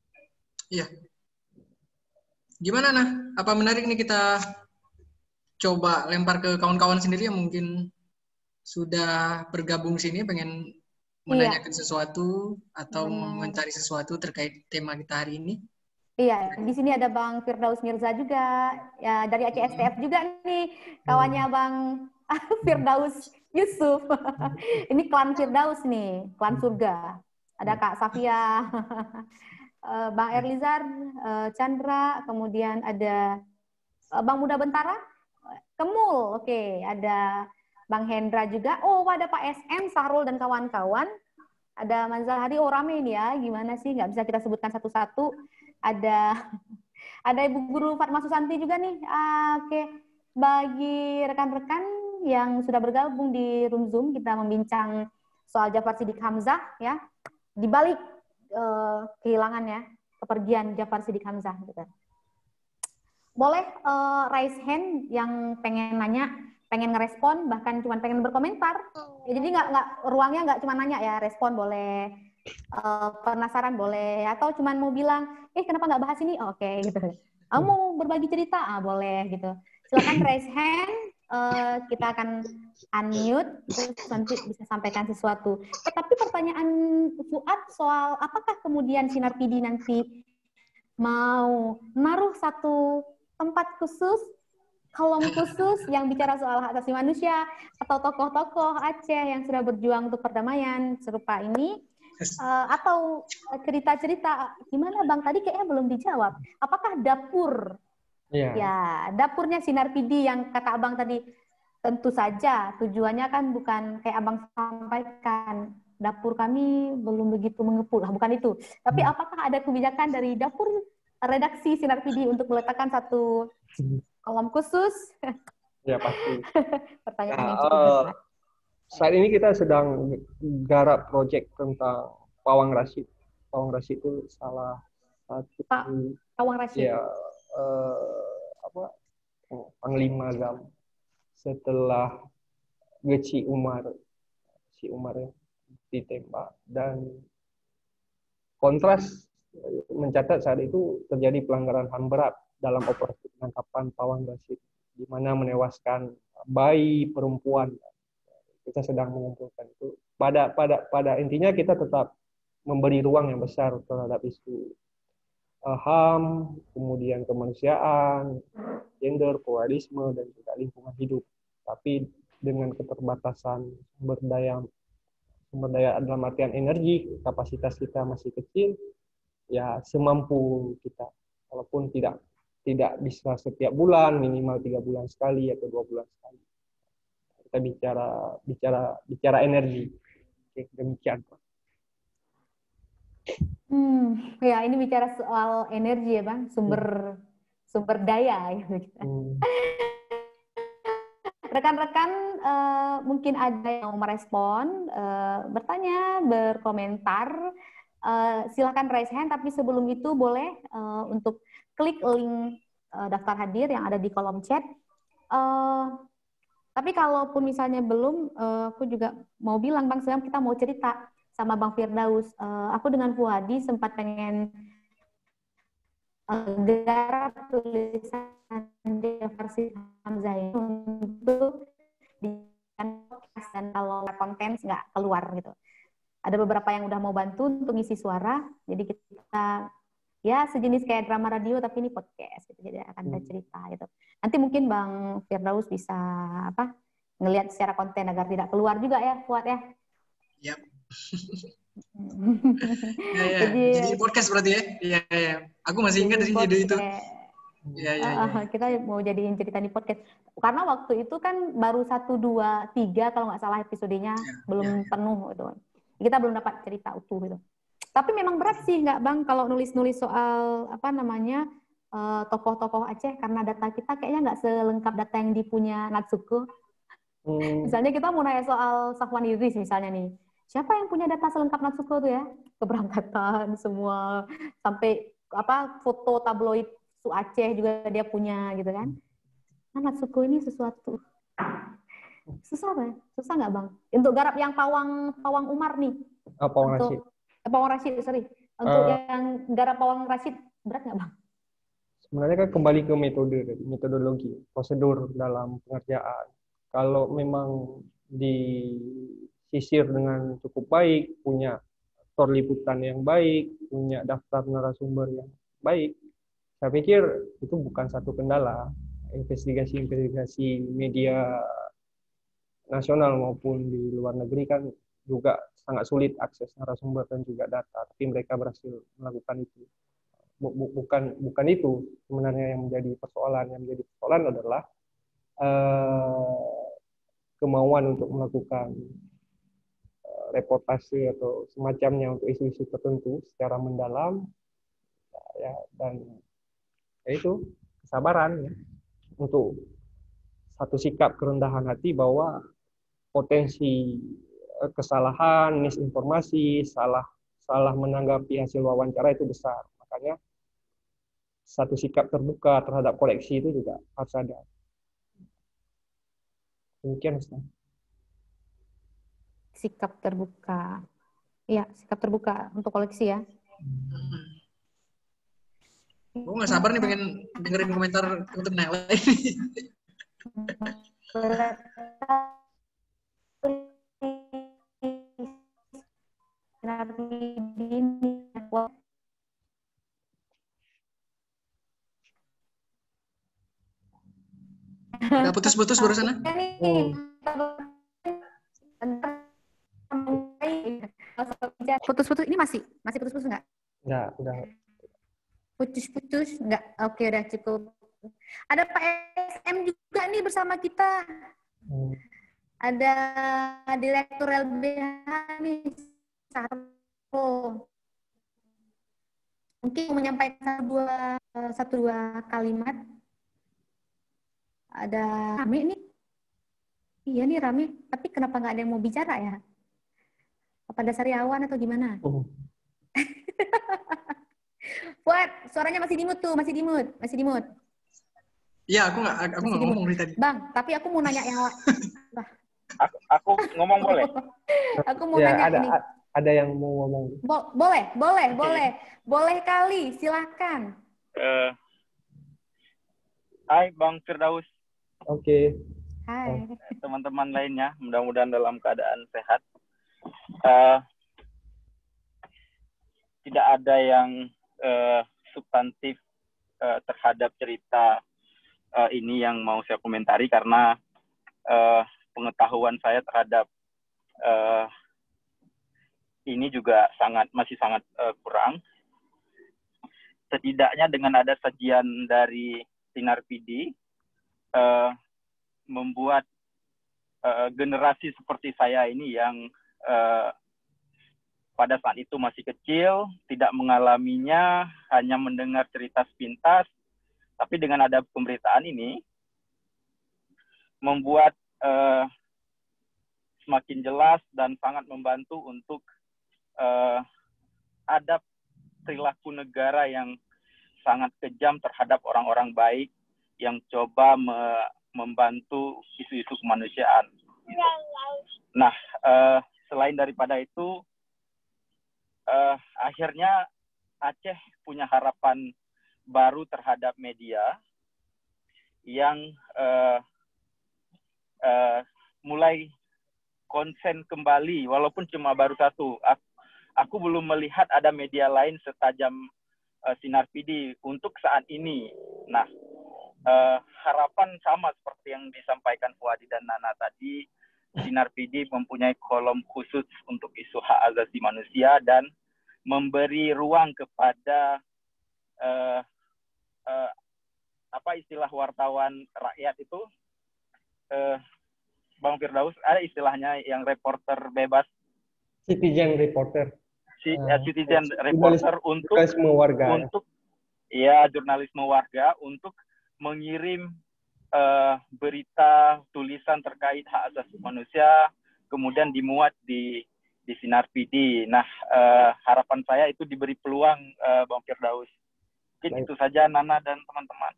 Iya. Gimana nah? Apa menarik nih kita coba lempar ke kawan-kawan sendiri yang mungkin sudah bergabung sini, pengen menanyakan sesuatu atau mencari sesuatu terkait tema kita hari ini. Iya, di sini ada Bang Firdaus Mirza juga, ya dari ACSTF juga nih, kawannya Bang Firdaus Yusuf. Ini klan Firdaus nih, klan surga. Ada Kak Safia. Bang Erlizar, Chandra, kemudian ada Bang Muda Bentara, Kemul, oke, ada Bang Hendra juga. Oh, ada Pak SM, Sahrul dan kawan-kawan. Ada Manzahari, oh rame ini ya, gimana sih, nggak bisa kita sebutkan satu-satu. Ada Ibu Guru Fatma Susanti juga nih. Oke, bagi rekan-rekan yang sudah bergabung di room Zoom, kita membincang soal Jafar Siddiq Hamzah ya. Di balik kehilangannya, kepergian Jafar Siddiq Hamzah gitu. Boleh raise hand yang pengen nanya, pengen ngerespon, bahkan cuma pengen berkomentar. Ya, jadi ruangnya nggak cuma nanya ya, respon boleh, penasaran boleh, atau cuma mau bilang, kenapa nggak bahas ini? Oke, gitu. Mau berbagi cerita? Boleh gitu. Silakan raise hand, kita akan unmute, terus nanti bisa sampaikan sesuatu. Tapi pertanyaan Fuad soal apakah kemudian Sinar PD nanti mau naruh satu tempat khusus, kolom khusus yang bicara soal hak asasi manusia, atau tokoh-tokoh Aceh yang sudah berjuang untuk perdamaian serupa ini, atau cerita-cerita gimana Bang tadi kayaknya belum dijawab. Apakah dapur, ya dapurnya Sinar PD yang kata Abang tadi, tentu saja tujuannya kan bukan kayak Abang sampaikan, dapur kami belum begitu mengepul, bukan itu. Tapi apakah ada kebijakan dari dapur redaksi Sinar PD untuk meletakkan satu kolom khusus? Ya pasti. Pertanyaan yang cukup berat. Saat ini kita sedang garap proyek tentang Pawang Rashid. Pawang Rashid itu salah satu Pawang Rashid. Ya, Panglima GAM setelah si Umar ditembak, dan Kontras mencatat saat itu terjadi pelanggaran HAM berat dalam operasi penangkapan Pawang Rashid, di mana menewaskan bayi perempuan. Kita sedang mengumpulkan itu. Pada intinya kita tetap memberi ruang yang besar terhadap isu HAM, kemudian kemanusiaan, gender, pluralisme, dan juga lingkungan hidup. Tapi dengan keterbatasan sumber daya dalam artian energi, kapasitas kita masih kecil, ya semampu kita, walaupun tidak bisa setiap bulan, minimal 3 bulan sekali atau 2 bulan sekali. Kita bicara energi. Oke, demikian. Ya ini bicara soal energi ya Bang, sumber daya. Rekan-rekan mungkin ada yang mau merespon, bertanya, berkomentar, silakan raise hand, tapi sebelum itu boleh untuk klik link daftar hadir yang ada di kolom chat. Tapi kalaupun misalnya belum, aku juga mau bilang Bang, sekarang kita mau cerita sama Bang Firdaus. Aku dengan Fuadi sempat pengen garap tulisan Jafar Siddiq Hamzah ini untuk di podcast, dan kalau konten nggak keluar gitu. Ada beberapa yang udah mau bantu untuk ngisi suara, jadi kita ya sejenis kayak drama radio tapi ini podcast gitu, jadi akan ada cerita gitu. Nanti mungkin Bang Firdaus bisa ngelihat secara konten agar tidak keluar juga ya, Fuad ya. Yap. Jadi podcast berarti ya. Iya. Aku masih ingat sih ide itu. Iya. Kita mau jadiin cerita di podcast. Karena waktu itu kan baru 1, 2, 3 kalau nggak salah episodenya belum penuh gitu. Kita belum dapat cerita utuh gitu. Tapi memang berat sih nggak Bang kalau nulis-nulis soal tokoh-tokoh Aceh, karena data kita kayaknya nggak selengkap data yang dipunya Natsuko. Misalnya kita mau nanya soal Safwan Idris misalnya nih. Siapa yang punya data selengkap Natsuko tuh ya? Keberangkatan semua, sampai foto tabloid Su Aceh juga dia punya gitu kan. Nah, Natsuko ini sesuatu. Susah ya? Susah nggak Bang? Untuk garap yang Pawang Umar nih. Pawang Rashid, sorry. Untuk yang garap Pawang Rashid, berat nggak Bang? Sebenarnya kan kembali ke metodologi, prosedur dalam pengerjaan. Kalau memang disisir dengan cukup baik, punya aktor liputan yang baik, punya daftar narasumber yang baik, saya pikir itu bukan satu kendala. Investigasi media nasional maupun di luar negeri kan juga sangat sulit akses narasumber dan juga data, tapi mereka berhasil melakukan itu. Bukan itu sebenarnya yang menjadi persoalan. Yang menjadi persoalan adalah kemauan untuk melakukan reportase atau semacamnya untuk isu-isu tertentu secara mendalam, ya, dan ya itu kesabaran ya, untuk satu sikap kerendahan hati bahwa potensi kesalahan, misinformasi, salah menanggapi hasil wawancara itu besar. Makanya satu sikap terbuka terhadap koleksi itu juga harus ada. Demikian, Ustaz. Sikap terbuka. Iya, sikap terbuka untuk koleksi ya. Gue nggak sabar nih pengen dengerin komentar teman-teman yang lain. Udah putus-putus barusan. Putus-putus ini masih putus-putus nggak? Nggak, udah. Putus-putus nggak? Oke, udah cukup. Ada Pak SM juga nih bersama kita. Ada Direktur LBH nih, Sarko. Mungkin menyampaikan satu dua kalimat. Ada rame nih. Iya nih rame, tapi kenapa nggak ada yang mau bicara ya? Apa ada sariawan atau gimana? Fuad, suaranya masih dimut tuh, masih dimut. Iya, aku nggak ngomong dari tadi. Bang, tapi aku mau nanya yang aku ngomong boleh? Aku mau ya, nanya ini. Ada yang mau ngomong? Boleh kali, silakan. Hai Bang Firdaus. Oke. Hai. Teman-teman lainnya, mudah-mudahan dalam keadaan sehat. Tidak ada yang substantif terhadap cerita ini yang mau saya komentari karena pengetahuan saya terhadap ini juga masih sangat kurang. Setidaknya dengan ada sajian dari Sinar PD, membuat generasi seperti saya ini yang pada saat itu masih kecil, tidak mengalaminya, hanya mendengar cerita sepintas, tapi dengan ada pemberitaan ini, membuat semakin jelas dan sangat membantu untuk ada perilaku negara yang sangat kejam terhadap orang-orang baik yang coba membantu isu-isu kemanusiaan. Nah, selain daripada itu, akhirnya Aceh punya harapan baru terhadap media yang mulai konsen kembali, walaupun cuma baru satu. Aku belum melihat ada media lain setajam Sinar PD untuk saat ini. Nah, harapan sama seperti yang disampaikan Fuadi dan Nana tadi, Sinar PD mempunyai kolom khusus untuk isu hak asasi manusia dan memberi ruang kepada apa istilah wartawan rakyat itu, Bang Firdaus, ada istilahnya yang reporter bebas. Citizen reporter. Citizen reporter untuk jurnalisme warga untuk mengirim berita tulisan terkait hak asasi manusia, kemudian dimuat di Sinar PD. Nah, harapan saya itu diberi peluang, Bang Firdaus. Mungkin itu saja, Nana dan teman-teman.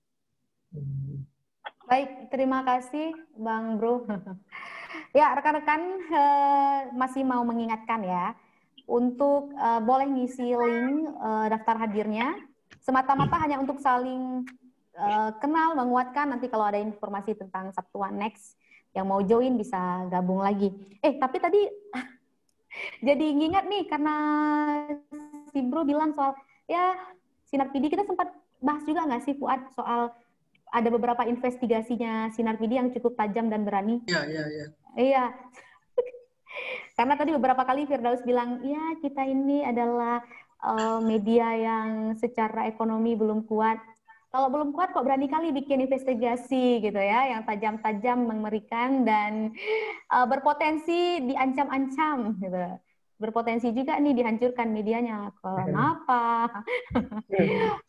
Baik, terima kasih Bang Bro. Ya, rekan-rekan masih mau mengingatkan ya, untuk boleh ngisi link daftar hadirnya, semata-mata hanya untuk saling kenal, menguatkan. Nanti kalau ada informasi tentang Sabtuan Next yang mau join bisa gabung lagi. Tapi tadi jadi ngingat nih karena si Bro bilang soal ya Sinar PD, kita sempat bahas juga nggak sih Fuad soal ada beberapa investigasinya Sinar PD yang cukup tajam dan berani. Iya. Iya. Karena tadi beberapa kali Firdaus bilang, ya kita ini adalah media yang secara ekonomi belum kuat. Kalau belum kuat kok berani kali bikin investigasi gitu ya, yang tajam-tajam, mengerikan dan berpotensi diancam-ancam gitu. Berpotensi juga nih dihancurkan medianya. Kenapa?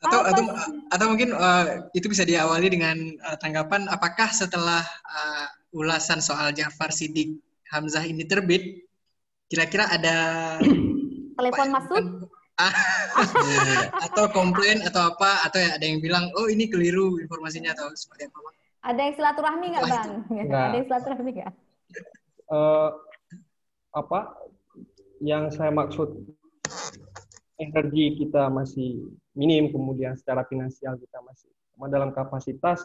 Atau Apa atau sih? atau mungkin itu bisa diawali dengan tanggapan apakah setelah ulasan soal Ja'far Siddiq Hamzah ini terbit, kira-kira ada apa Telepon ya, masuk? atau komplain atau apa, atau ya ada yang bilang oh ini keliru informasinya atau seperti apa Bang? Ada yang silaturahmi nggak, Setelah Bang? itu. Nah, Ada yang silaturahmi nggak? apa yang saya maksud, energi kita masih minim, kemudian secara finansial kita masih dalam kapasitas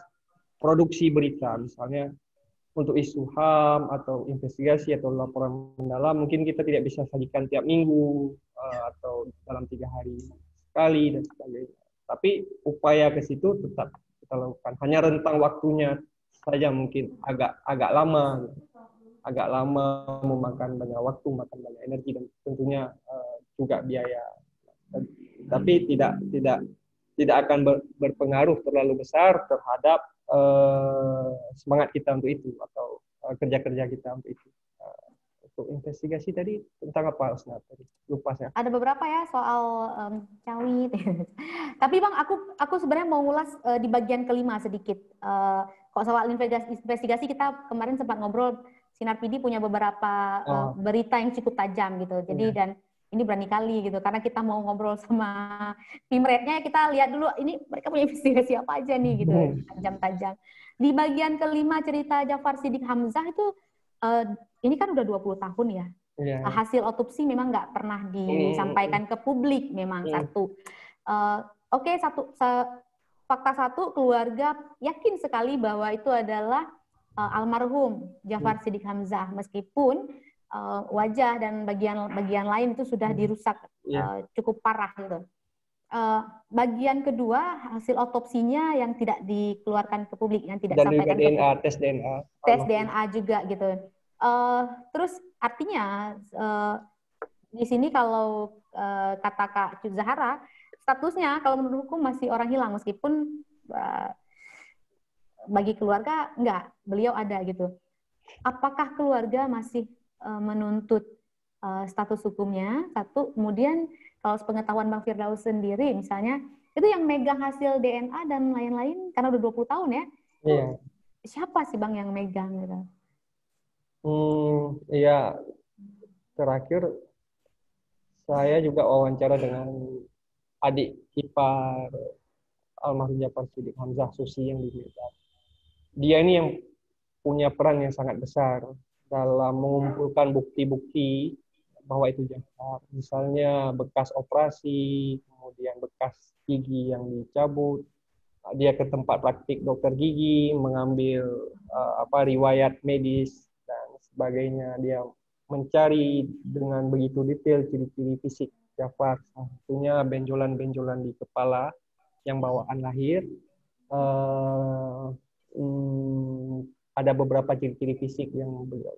produksi berita, misalnya untuk isu HAM atau investigasi atau laporan mendalam, mungkin kita tidak bisa sajikan tiap minggu atau dalam 3 hari sekali dan sebagainya. Tapi upaya ke situ tetap kita lakukan. Hanya rentang waktunya saja mungkin agak lama, memakan banyak waktu, makan banyak energi dan tentunya juga biaya. Tapi tidak akan berpengaruh terlalu besar terhadap semangat kita untuk itu atau kerja-kerja kita untuk itu. Untuk investigasi tadi tentang apa, Osna? Tadi lupa saya. Ada beberapa ya soal cawit. Tapi Bang, aku sebenarnya mau ngulas di bagian kelima sedikit. Kok soal investigasi kita kemarin sempat ngobrol, Sinar PD punya beberapa berita yang cukup tajam gitu. Jadi dan ini berani kali gitu, karena kita mau ngobrol sama tim rednya, kita lihat dulu ini mereka punya investigasi apa aja nih gitu, tajam-tajam. Di bagian kelima cerita Ja'far Siddiq Hamzah itu, ini kan udah 20 tahun ya. Hasil otopsi memang nggak pernah disampaikan ke publik memang satu. Oke, fakta satu, keluarga yakin sekali bahwa itu adalah almarhum Ja'far Siddiq Hamzah, meskipun wajah dan bagian lain itu sudah dirusak cukup parah gitu. Bagian kedua, hasil otopsinya yang tidak dikeluarkan ke publik, yang tidak disampaikan ke publik. Tes DNA juga gitu. Terus artinya di sini kalau kata Kak Cut Zahara, statusnya kalau menurut hukum masih orang hilang, meskipun bagi keluarga enggak, beliau ada gitu. Apakah keluarga masih menuntut status hukumnya? Satu, kemudian kalau sepengetahuan Bang Firdaus sendiri misalnya, itu yang megang hasil DNA dan lain-lain, karena udah 20 tahun ya, siapa sih Bang yang megang gitu? Ya, terakhir saya juga wawancara dengan adik ipar almarhum Ja'far Siddiq Hamzah, Susi, yang di Medan. Dia ini yang punya peran yang sangat besar dalam mengumpulkan bukti-bukti bahwa itu Ja'far. Misalnya bekas operasi, kemudian bekas gigi yang dicabut. Dia ke tempat praktik dokter gigi, mengambil riwayat medis dan sebagainya. Dia mencari dengan begitu detail ciri-ciri fisik Ja'far. Satunya benjolan-benjolan di kepala yang bawaan lahir. Ada beberapa ciri-ciri fisik yang beliau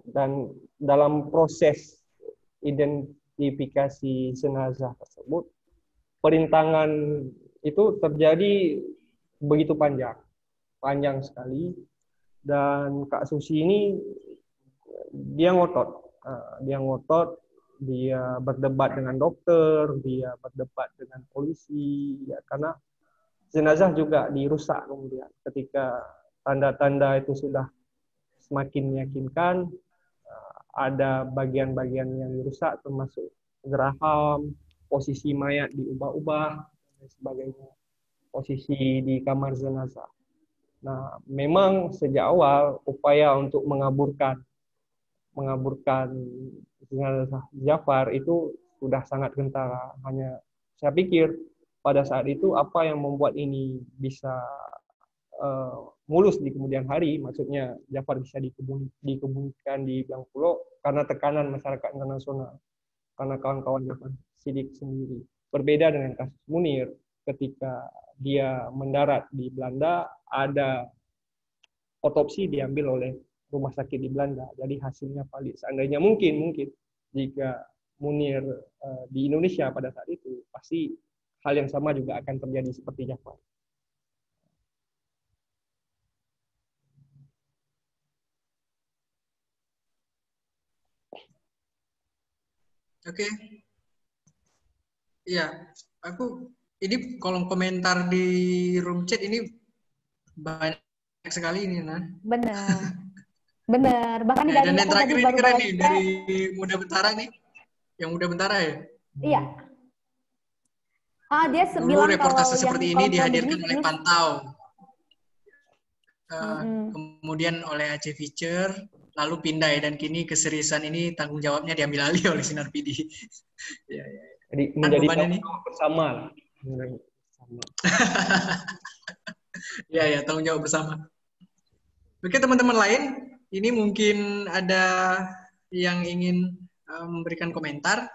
dan dalam proses identifikasi jenazah tersebut, perintangan itu terjadi begitu panjang sekali, dan Kak Susi ini dia ngotot, dia berdebat dengan dokter, dia berdebat dengan polisi, ya, karena jenazah juga dirusak kemudian ketika tanda-tanda itu sudah semakin meyakinkan. Ada bagian-bagian yang dirusak, termasuk geraham, posisi mayat diubah-ubah, dan sebagainya, posisi di kamar jenazah. Nah, memang sejak awal upaya untuk mengaburkan jenazah Ja'far itu sudah sangat kentara. Hanya saya pikir pada saat itu apa yang membuat ini bisa mulus di kemudian hari, maksudnya Ja'far bisa dikebumikan di Bengkulu karena tekanan masyarakat internasional, karena kawan-kawan Ja'far Siddiq sendiri. Berbeda dengan kasus Munir, ketika dia mendarat di Belanda, ada otopsi diambil oleh rumah sakit di Belanda. Jadi hasilnya valid. Seandainya mungkin jika Munir di Indonesia pada saat itu, pasti hal yang sama juga akan terjadi seperti Jafar. Oke. Iya, aku ini kolom komentar di room chat ini banyak sekali ini, Nah. Bener. Bahkan Ya, dari dan yang aku terakhir tadi ini baru keren baca. nih dari Muda Bentara nih, yang Muda Bentara ya. Iya. Dia Dulu bilang reportase kalau yang seperti ini kolom-kolom dihadirkan begini oleh news. Pantau, kemudian oleh Aceh Feature, lalu pindah ya, dan kini keseriusan ini tanggung jawabnya diambil alih oleh Sinar PD. Ya. Jadi Kan menjadi bebannya nih. bersama. Ya, tanggung jawab bersama. Oke, teman-teman lain, ini mungkin ada yang ingin memberikan komentar.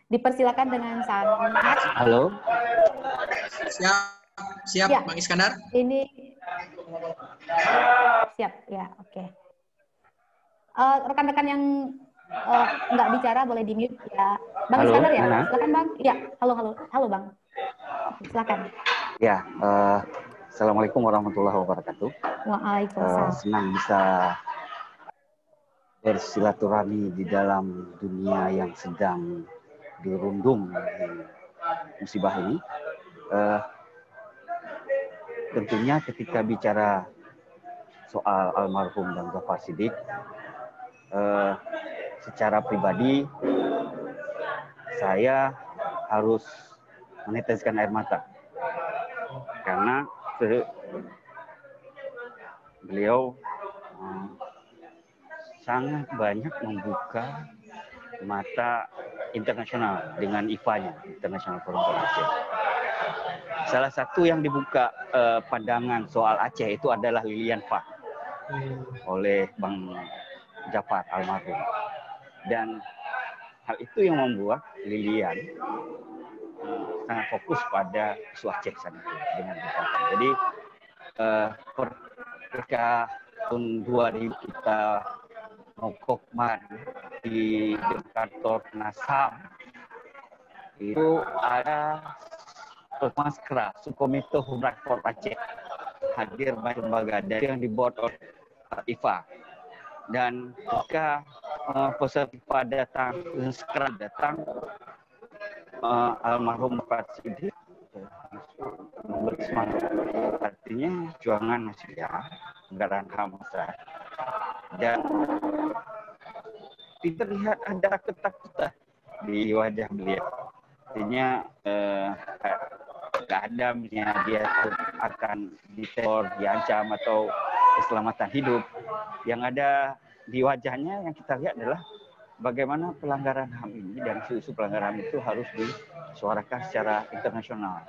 Dipersilakan dengan sangat. Halo. Siap ya. Bang Iskandar. Ini siap ya, oke. Rekan-rekan yang nggak bicara boleh di-mute ya. Bang Halo, Iskandar ya, Nana. silakan Bang. Iya, halo Bang. Silakan. Ya, Assalamualaikum warahmatullahi wabarakatuh. Waalaikumsalam. Senang bisa bersilaturahmi di dalam dunia yang sedang dirundung musibah ini. Tentunya ketika bicara soal almarhum Bang Jafar Siddiq, secara pribadi saya harus meneteskan air mata karena beliau sangat banyak membuka mata internasional dengan IFA-nya, International Forum for Aceh. Salah satu yang dibuka pandangan soal Aceh itu adalah Lilian Fah oleh Bang Jafar almarhum. Dan hal itu yang membuat Lilian sangat fokus pada isu Aceh sana dengan Jafar. Jadi ketika tahun 2000 kita Kokman di kantor Nasam itu ada Maskra Subkomite Human Rights for Aceh hadir banyak lembaga dari yang dibuat oleh IFA, dan ketika peserta IFA datang, Maskra datang, almarhum Bapak Siddiq memberi semangat, artinya perjuangan masih ya, anggaran HAM dan tidak terlihat ada ketakutan di wajah beliau. Artinya nggak ada misalnya dia akan diteror, diancam atau keselamatan hidup. Yang ada di wajahnya yang kita lihat adalah bagaimana pelanggaran HAM ini dan isu-isu pelanggaran itu harus disuarakan secara internasional.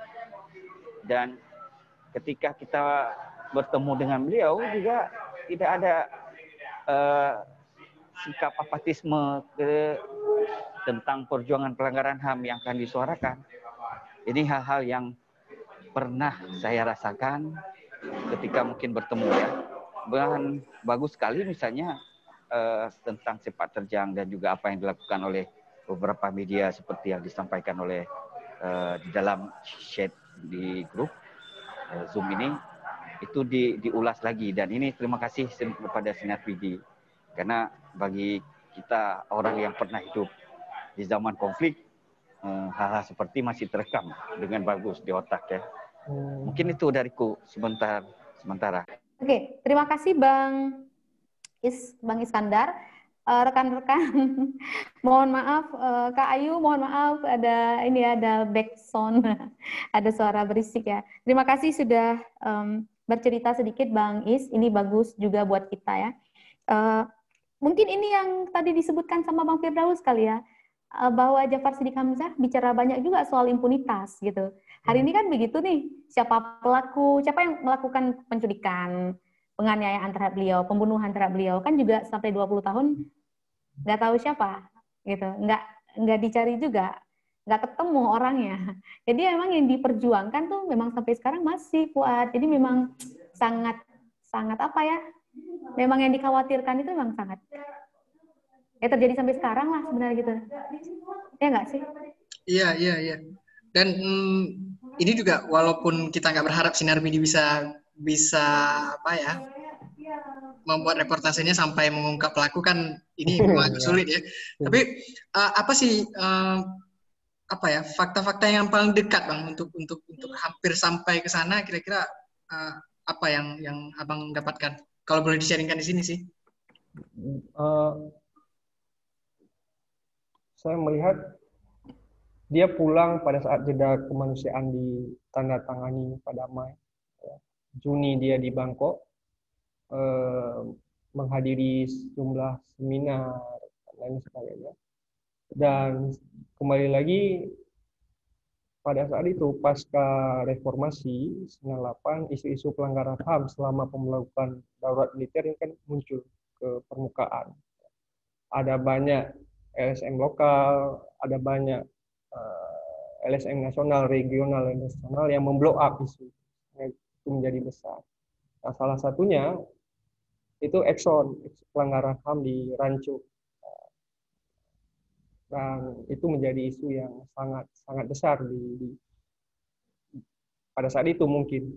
Dan ketika kita bertemu dengan beliau juga tidak ada sikap apatisme tentang perjuangan pelanggaran HAM yang akan disuarakan. Ini hal-hal yang pernah saya rasakan ketika mungkin bertemu ya. Dan bagus sekali misalnya tentang sepak terjang dan juga apa yang dilakukan oleh beberapa media seperti yang disampaikan oleh di dalam chat di grup Zoom ini, itu diulas lagi. Dan ini terima kasih kepada Sinar PD. Karena bagi kita orang yang pernah hidup di zaman konflik, hal-hal seperti masih terekam dengan bagus di otak ya. Mungkin itu dariku sementara. Oke, terima kasih Bang Iskandar. Rekan-rekan, mohon maaf, Kak Ayu, mohon maaf ada backsound, ada suara berisik ya. Terima kasih sudah bercerita sedikit Bang Is, ini bagus juga buat kita ya. Mungkin ini yang tadi disebutkan sama Bang Firdaus kali ya, bahwa Jafar Siddiq Hamzah bicara banyak juga soal impunitas gitu. Hari ini kan begitu nih, siapa yang melakukan penculikan, penganiayaan terhadap beliau, pembunuhan terhadap beliau, kan juga sampai 20 tahun nggak tahu siapa gitu, nggak dicari juga, nggak ketemu orangnya. Jadi memang yang diperjuangkan tuh memang sampai sekarang masih kuat. Jadi memang sangat apa ya, memang yang dikhawatirkan itu memang sangat terjadi sampai sekarang lah sebenarnya gitu. Ya nggak sih? Iya, iya, iya. Dan ini juga walaupun kita nggak berharap Sinar Midi bisa bisa apa ya membuat reportasenya sampai mengungkap pelaku, kan ini memang agak Ya. sulit ya. Tapi apa sih apa ya fakta-fakta yang paling dekat Bang untuk hampir sampai ke sana, kira-kira apa yang Abang dapatkan? Kalau boleh di-sharingkan di sini sih. Eh, saya melihat dia pulang pada saat jeda kemanusiaan ditandatangani pada Mei. Juni dia di Bangkok, menghadiri sejumlah seminar dan lain sebagainya. Dan kembali lagi pada saat itu pasca reformasi 98, isu-isu pelanggaran HAM selama pemberlakuan darurat militer ini kan muncul ke permukaan. Ada banyak LSM lokal, ada banyak LSM nasional, regional, dan nasional yang memblow up isu itu menjadi besar. Nah, salah satunya itu Exxon, pelanggaran HAM di Rancho, dan itu menjadi isu yang sangat sangat besar pada saat itu mungkin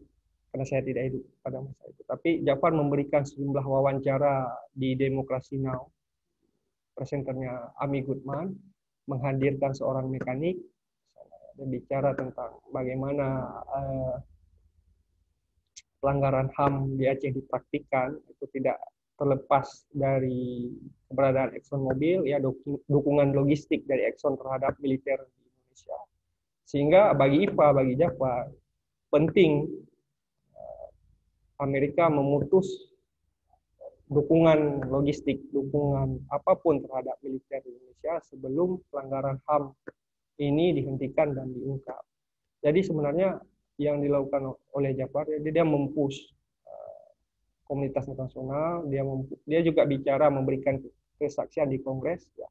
karena saya tidak hidup pada masa itu. Tapi Jafar memberikan sejumlah wawancara di Demokrasi Now, presenternya Ami Goodman, menghadirkan seorang mekanik dan bicara tentang bagaimana pelanggaran HAM di Aceh dipraktikkan, itu tidak terlepas dari keberadaan ExxonMobil, ya dukungan logistik dari Exxon terhadap militer di Indonesia. Sehingga bagi IFA, bagi Jafar, penting Amerika memutus dukungan logistik, dukungan apapun terhadap militer Indonesia sebelum pelanggaran HAM ini dihentikan dan diungkap. Jadi sebenarnya yang dilakukan oleh Jafar, dia mempush komunitas internasional, dia juga bicara memberikan kesaksian di Kongres ya,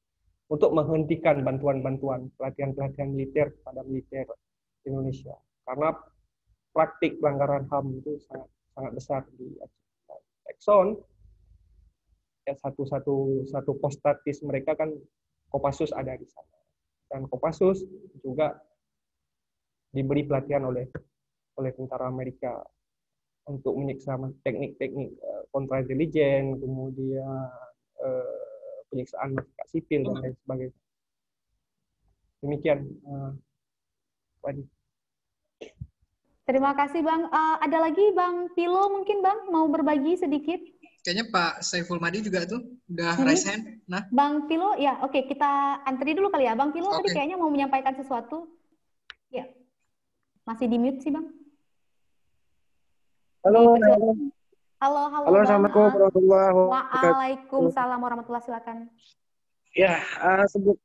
untuk menghentikan bantuan-bantuan pelatihan-pelatihan militer kepada militer Indonesia. Karena praktik pelanggaran HAM itu sangat sangat besar di Exxon. Ya, satu pos statis mereka kan Kopassus ada di sana. Dan Kopassus juga diberi pelatihan oleh tentara Amerika untuk menyiksa teknik-teknik kontraintelijen, kemudian penyiksaan masyarakat sipil dan lain sebagainya. Demikian, Wadi. Terima kasih Bang. Ada lagi Bang Pilo mungkin Bang mau berbagi sedikit? Kayaknya Pak Saiful Madi juga tuh udah raise hand. Nah, Bang Pilo, ya oke, kita antri dulu kali ya. Bang Pilo tadi kayaknya mau menyampaikan sesuatu. Ya, masih di mute sih Bang. Halo. Halo Halo, Assalamualaikum warahmatullahi wabarakatuh. Waalaikumsalam warahmatullahi wabarakatuh. Silakan. Ya, sebut.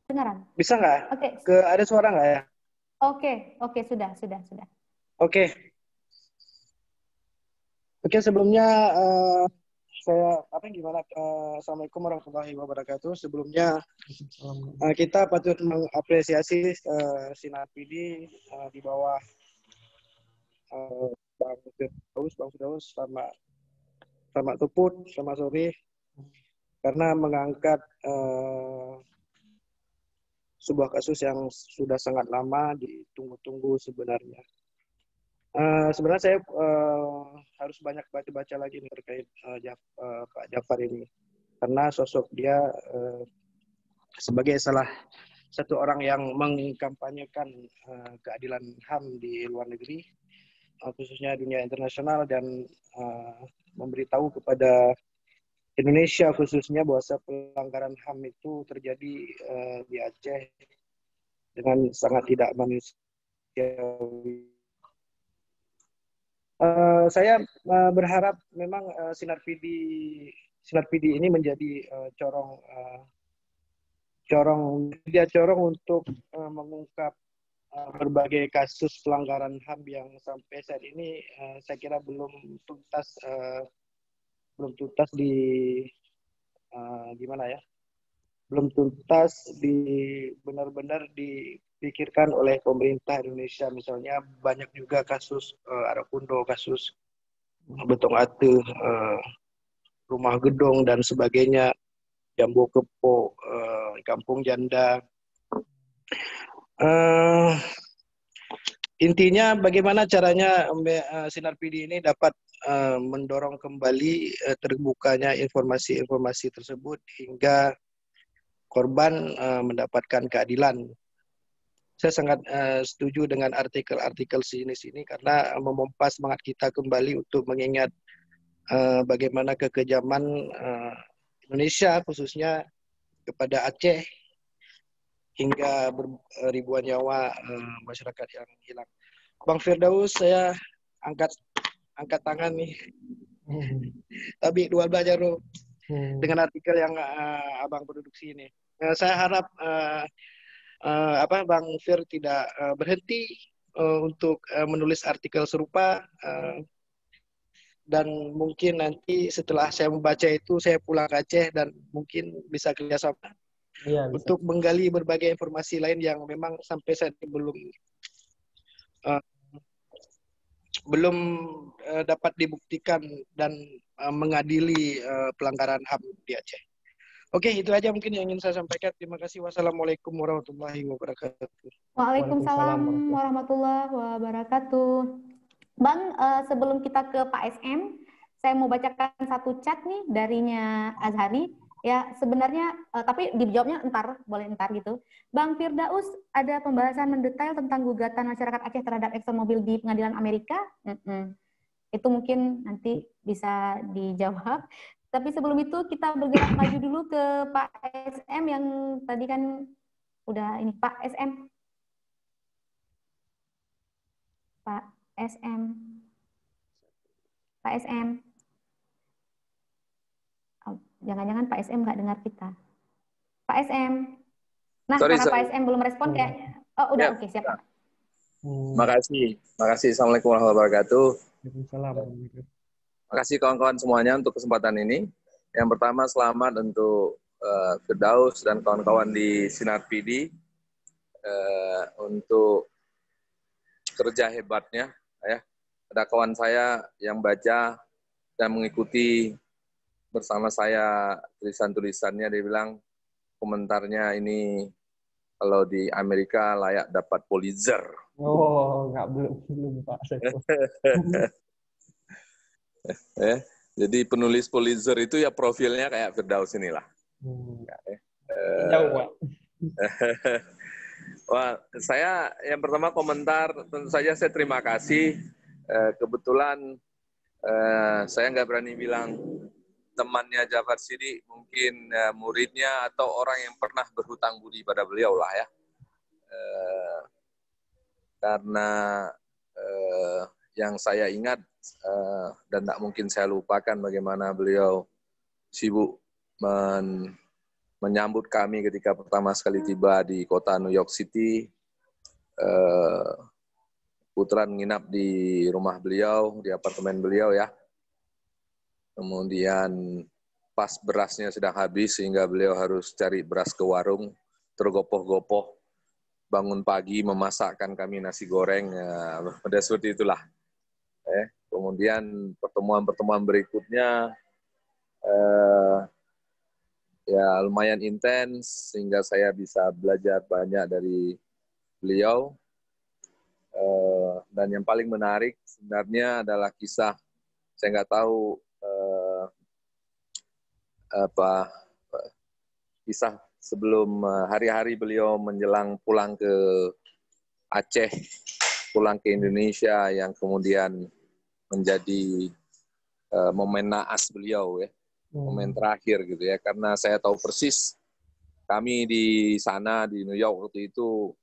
Dengaran? Bisa nggak? Oke. Ada suara nggak ya? Oke, sudah. Oke, sebelumnya saya gimana? Assalamualaikum warahmatullahi wabarakatuh. Sebelumnya kita patut mengapresiasi Sinar PD di bawah Bang Firdaus, selamat Tuput, selamat sore, karena mengangkat sebuah kasus yang sudah sangat lama ditunggu-tunggu sebenarnya. Sebenarnya saya harus banyak baca-baca lagi nih terkait Pak Jafar ini, karena sosok dia sebagai salah satu orang yang mengkampanyekan keadilan HAM di luar negeri, khususnya dunia internasional, dan memberitahu kepada Indonesia khususnya bahwa pelanggaran HAM itu terjadi di Aceh dengan sangat tidak manusiawi. Saya berharap memang Sinar PD ini menjadi corong untuk mengungkap berbagai kasus pelanggaran HAM yang sampai saat ini saya kira belum tuntas di belum tuntas benar-benar dipikirkan oleh pemerintah Indonesia. Misalnya banyak juga kasus Arakundo, kasus Betong Ate, rumah gedong dan sebagainya, Jambu Kepo, Kampung Janda. Intinya bagaimana caranya Sinar PD ini dapat mendorong kembali terbukanya informasi-informasi tersebut hingga korban mendapatkan keadilan. Saya sangat setuju dengan artikel-artikel sini karena memompa semangat kita kembali untuk mengingat bagaimana kekejaman Indonesia khususnya kepada Aceh hingga ribuan nyawa masyarakat yang hilang. Bang Firdaus, saya angkat tangan nih. Tapi dua belajar dengan artikel yang abang produksi ini. Saya harap Bang Fir tidak berhenti untuk menulis artikel serupa dan mungkin nanti setelah saya membaca itu saya pulang ke Aceh dan mungkin bisa kerjasama untuk menggali berbagai informasi lain yang memang sampai saat ini belum dapat dibuktikan dan mengadili pelanggaran HAM di Aceh. Oke, itu aja mungkin yang ingin saya sampaikan. Terima kasih. Wassalamualaikum warahmatullahi wabarakatuh. Waalaikumsalam warahmatullahi wabarakatuh. Bang, sebelum kita ke Pak SM, saya mau bacakan satu chat nih darinya Azhari. Ya, sebenarnya, tapi dijawabnya boleh ntar gitu. Bang Firdaus, ada pembahasan mendetail tentang gugatan masyarakat Aceh terhadap ExxonMobil di pengadilan Amerika? Itu mungkin nanti bisa dijawab. Tapi sebelum itu kita bergerak maju dulu ke Pak SM yang tadi kan udah ini. Pak SM. Pak SM. Pak SM. Jangan-jangan Pak SM nggak dengar kita. Pak SM. Nah, karena Pak SM belum respon kayaknya. Oh, udah, oke, siap. Makasih. Assalamualaikum warahmatullahi wabarakatuh. Waalaikumsalam. Makasih kawan-kawan semuanya untuk kesempatan ini. Yang pertama, selamat untuk Firdaus dan kawan-kawan di Sinar PD untuk kerja hebatnya. Ya. Ada kawan saya yang baca dan mengikuti bersama saya tulisan-tulisannya, dia bilang komentarnya ini kalau di Amerika layak dapat Pulitzer. Oh, belum Pak. Jadi penulis Pulitzer itu ya profilnya kayak Firdaus inilah. Jauh, Pak. Wah, saya yang pertama komentar, tentu saja saya terima kasih. Kebetulan saya nggak berani bilang temannya Jafar Siddiq, mungkin muridnya atau orang yang pernah berhutang budi pada beliau lah ya. Karena yang saya ingat dan tak mungkin saya lupakan bagaimana beliau sibuk menyambut kami ketika pertama sekali tiba di kota New York City. Putra menginap di rumah beliau, di apartemen beliau ya. Kemudian pas berasnya sudah habis sehingga beliau harus cari beras ke warung, tergopoh-gopoh, bangun pagi memasakkan kami nasi goreng, ya, pada seperti itulah. Kemudian pertemuan-pertemuan berikutnya ya lumayan intens sehingga saya bisa belajar banyak dari beliau. Dan yang paling menarik sebenarnya adalah kisah, saya nggak tahu kisah sebelum hari-hari beliau menjelang pulang ke Aceh, pulang ke Indonesia yang kemudian menjadi momen naas beliau ya, momen terakhir gitu ya, karena saya tahu persis kami di sana di New York waktu itu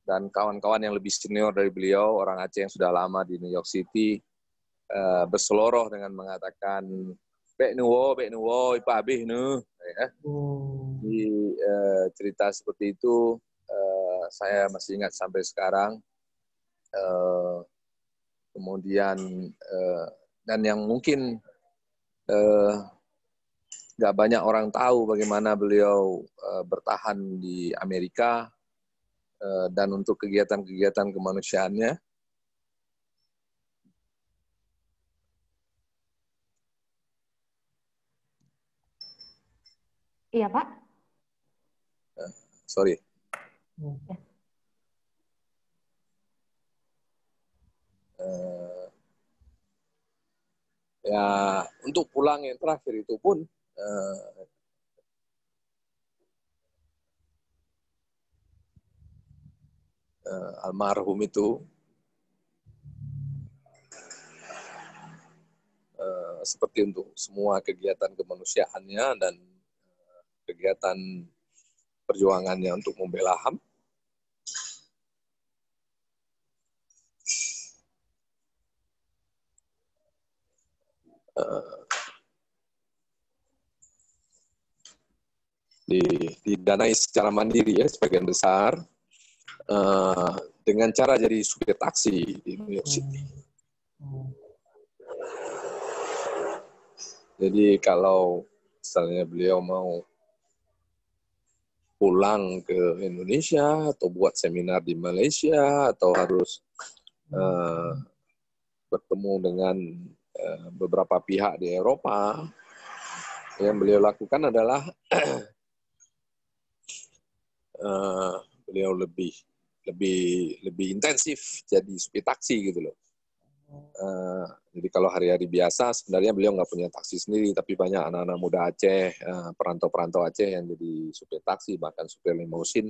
dan kawan-kawan yang lebih senior dari beliau, orang Aceh yang sudah lama di New York City, berseloroh dengan mengatakan Bek nuwo, ipa abih nu. Ya. Di cerita seperti itu, saya masih ingat sampai sekarang. Kemudian, dan yang mungkin nggak banyak orang tahu bagaimana beliau bertahan di Amerika dan untuk kegiatan-kegiatan kemanusiaannya. Iya, Pak. Sorry. Ya, untuk pulang yang terakhir itu pun almarhum itu seperti untuk semua kegiatan kemanusiaannya dan kegiatan perjuangannya untuk membela HAM. Didanai secara mandiri ya sebagian besar dengan cara jadi supir taksi di New York City. Jadi kalau misalnya beliau mau pulang ke Indonesia atau buat seminar di Malaysia atau harus bertemu dengan beberapa pihak di Eropa, yang beliau lakukan adalah beliau lebih intensif jadi supir taksi gitu loh. Jadi kalau hari-hari biasa sebenarnya beliau nggak punya taksi sendiri, tapi banyak anak-anak muda Aceh, perantau-perantau Aceh yang jadi supir taksi, bahkan supir limousin.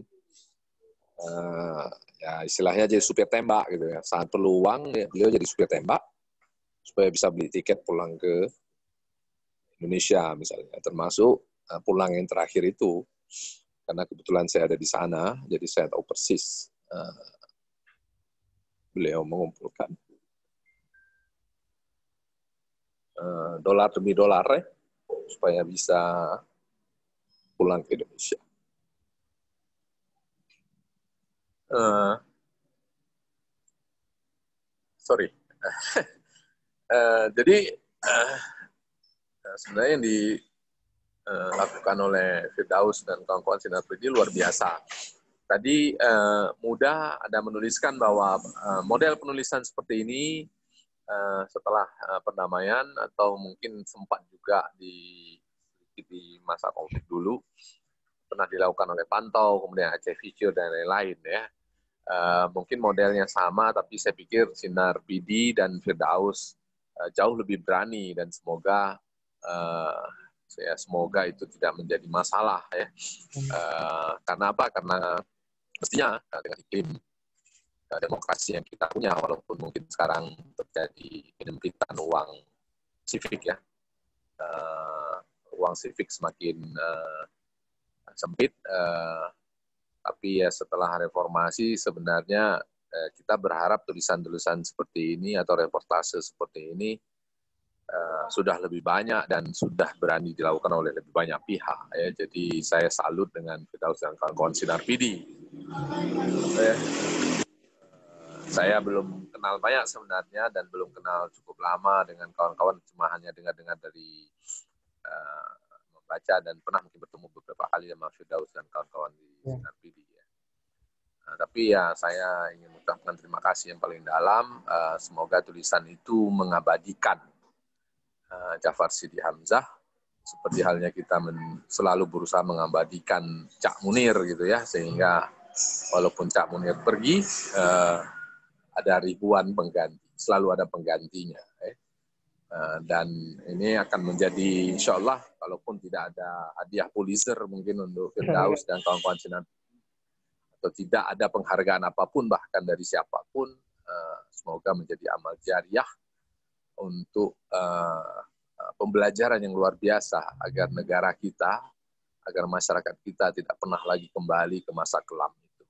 Ya istilahnya jadi supir tembak gitu ya. Saat perlu uang, ya, beliau jadi supir tembak supaya bisa beli tiket pulang ke Indonesia misalnya. Termasuk pulang yang terakhir itu, karena kebetulan saya ada di sana, jadi saya tahu persis beliau mengumpulkan dolar demi dolar ya, supaya bisa pulang ke Indonesia. Sorry. Jadi sebenarnya yang dilakukan oleh Firdaus dan kawan-kawan Sinar Pidi luar biasa. Tadi Muda ada menuliskan bahwa model penulisan seperti ini setelah perdamaian atau mungkin sempat juga di masa konflik dulu pernah dilakukan oleh Pantau, kemudian Aceh Future dan lain-lain ya. Mungkin modelnya sama, tapi saya pikir Sinar Pidi dan Firdaus jauh lebih berani dan semoga itu tidak menjadi masalah ya. Karena apa? Karena mestinya dengan iklim demokrasi yang kita punya, walaupun mungkin sekarang terjadi penyempitan ruang sivik ya, ruang sivik semakin sempit, tapi ya setelah reformasi sebenarnya kita berharap tulisan-tulisan seperti ini atau reportase seperti ini sudah lebih banyak dan sudah berani dilakukan oleh lebih banyak pihak ya. Jadi saya salut dengan Firdaus dan kawan-kawan Sinar Pidi. Saya belum kenal banyak sebenarnya dan belum kenal cukup lama dengan kawan-kawan, cuma hanya dengar-dengar dari membaca dan pernah mungkin bertemu beberapa kali sama Firdaus dan kawan-kawan di Sinar Pidi. Tapi ya saya ingin mengucapkan terima kasih yang paling dalam. Semoga tulisan itu mengabadikan Jafar Sidi Hamzah, seperti halnya kita selalu berusaha mengabadikan Cak Munir gitu ya, sehingga walaupun Cak Munir pergi, ada ribuan pengganti, selalu ada penggantinya. Dan ini akan menjadi, insya Allah, walaupun tidak ada hadiah Pulitzer mungkin untuk Firdaus dan kawan-kawan Sinar, atau tidak ada penghargaan apapun bahkan dari siapapun, semoga menjadi amal jariah untuk pembelajaran yang luar biasa agar negara kita, agar masyarakat kita tidak pernah lagi kembali ke masa kelam itu.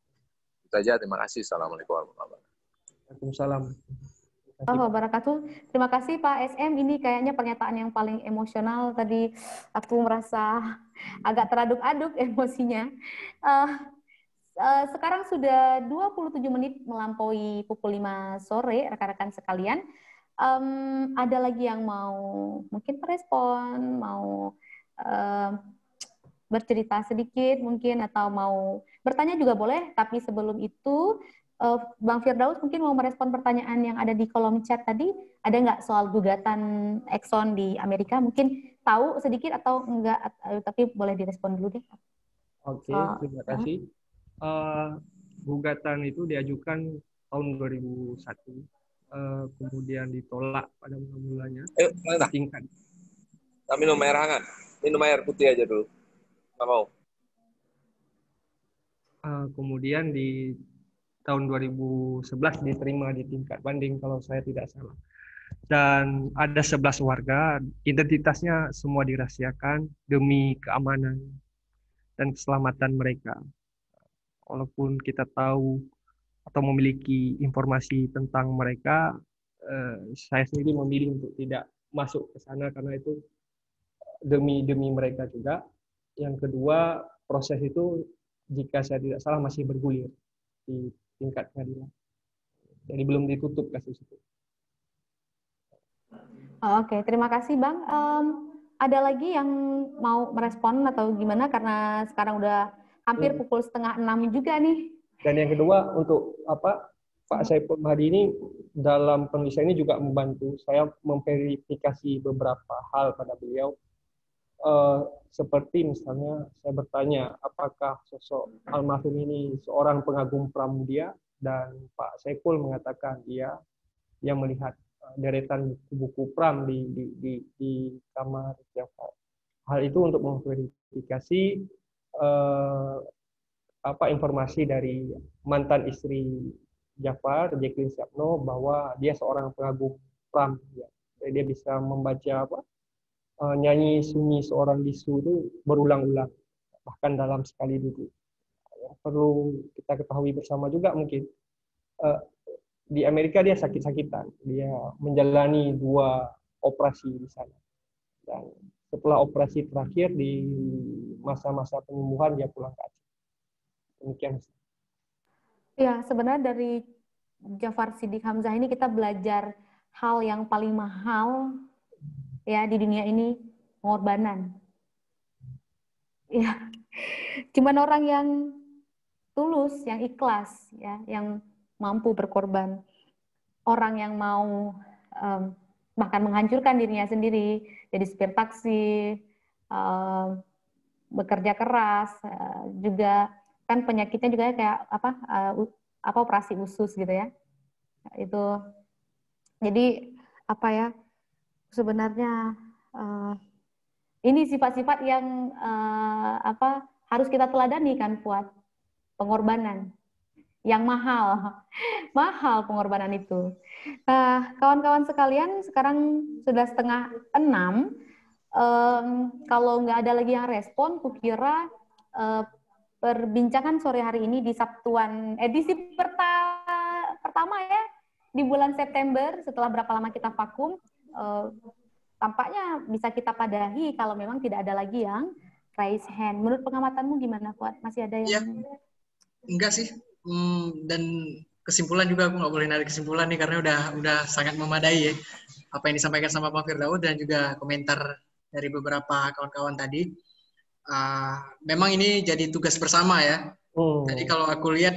Itu aja, terima kasih. Assalamualaikum warahmatullahi wabarakatuh. Waalaikumsalam. Wabarakatuh. Terima kasih Pak SM. Ini kayaknya pernyataan yang paling emosional tadi. Aku merasa agak teraduk-aduk emosinya. Sekarang sudah 27 menit melampaui pukul 5 sore, rekan-rekan sekalian. Ada lagi yang mau mungkin merespon, mau eh, bercerita sedikit mungkin atau mau bertanya juga boleh, tapi sebelum itu Bang Firdaus mungkin mau merespon pertanyaan yang ada di kolom chat tadi. Ada nggak soal gugatan Exxon di Amerika? Mungkin tahu sedikit atau enggak, tapi boleh direspon dulu deh. Oke, terima kasih. Gugatan itu diajukan tahun 2001, kemudian ditolak pada mulanya. Mana? Tingkat. Tak minum air hangat. Minum air putih aja dulu. Nggak mau. Kemudian di tahun 2011 diterima di tingkat banding kalau saya tidak salah. Dan ada 11 warga, identitasnya semua dirahasiakan demi keamanan dan keselamatan mereka. Walaupun kita tahu atau memiliki informasi tentang mereka, saya sendiri memilih untuk tidak masuk ke sana karena itu demi mereka juga. Yang kedua, proses itu jika saya tidak salah masih bergulir di tingkat pengadilan. Jadi belum ditutup kasus itu. Oke, terima kasih Bang. Ada lagi yang mau merespon atau gimana? Karena sekarang udah hampir pukul 5:30 juga nih. Dan yang kedua, untuk Pak Saiful Mahdi ini dalam penulisan ini juga membantu saya memverifikasi beberapa hal pada beliau. Seperti misalnya saya bertanya apakah sosok almarhum ini seorang pengagum Pramudia, dan Pak Saiful mengatakan iya, dia melihat deretan buku Pram di kamar Jafar. Hal itu untuk memverifikasi informasi dari mantan istri Jafar, Jacqueline Syapno, bahwa dia seorang pengagum Pram. Ya. Jadi dia bisa membaca nyanyi sunyi seorang bisu itu berulang-ulang, bahkan dalam sekali duduk. Perlu kita ketahui bersama juga mungkin, di Amerika dia sakit-sakitan, dia menjalani 2 operasi di sana, dan setelah operasi terakhir di masa-masa penyembuhan dia pulang ke Aceh. Demikian. Ya, sebenarnya dari Jafar Siddiq Hamzah ini kita belajar hal yang paling mahal ya di dunia ini, pengorbanan. Ya, cuman orang yang tulus, yang ikhlas, ya, yang mampu berkorban. Orang yang mau bahkan menghancurkan dirinya sendiri, jadi supir taksi, bekerja keras, juga kan penyakitnya juga kayak operasi usus gitu ya. Itu jadi sebenarnya ini sifat-sifat yang harus kita teladani kan, Fuad. Pengorbanan yang mahal pengorbanan itu. Nah, kawan-kawan sekalian, sekarang sudah 5:30. Kalau nggak ada lagi yang respon, kukira perbincangan sore hari ini di Sabtuan edisi pertama ya di bulan September setelah berapa lama kita vakum, tampaknya bisa kita padahi kalau memang tidak ada lagi yang raise hand. Menurut pengamatanmu gimana, Fuad? Masih ada yang... Ya, enggak sih. Dan kesimpulan juga aku nggak boleh narik kesimpulan nih karena udah sangat memadai ya apa yang disampaikan sama Pak Firdaus dan juga komentar dari beberapa kawan-kawan tadi. Memang ini jadi tugas bersama ya. Jadi kalau aku lihat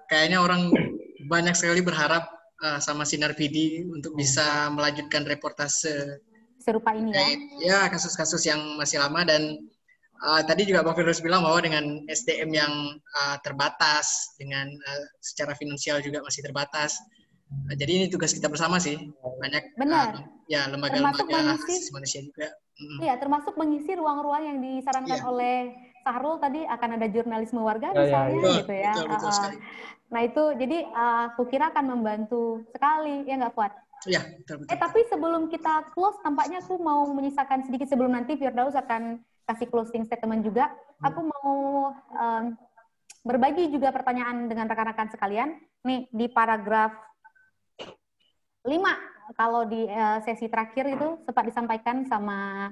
kayaknya orang banyak sekali berharap sama Sinar PD untuk bisa melanjutkan reportase serupa ini ya kasus-kasus yang masih lama. Dan tadi juga Pak Firdaus bilang bahwa dengan SDM yang terbatas, dengan secara finansial juga masih terbatas. Jadi ini tugas kita bersama sih. Banyak ya lembaga-lembaga asasi manusia juga. Iya, termasuk mengisi ruang-ruang yang disarankan oleh Sahrul tadi, akan ada jurnalisme warga misalnya gitu ya. Betul sekali. Nah itu jadi aku kira akan membantu sekali, ya nggak Fuad? Iya, betul. Tapi sebelum kita close, tampaknya aku mau menyisakan sedikit sebelum nanti Firdaus akan kasih closing statement juga. Aku mau berbagi juga pertanyaan dengan rekan-rekan sekalian. Nih, di paragraf 5, kalau di sesi terakhir itu sempat disampaikan sama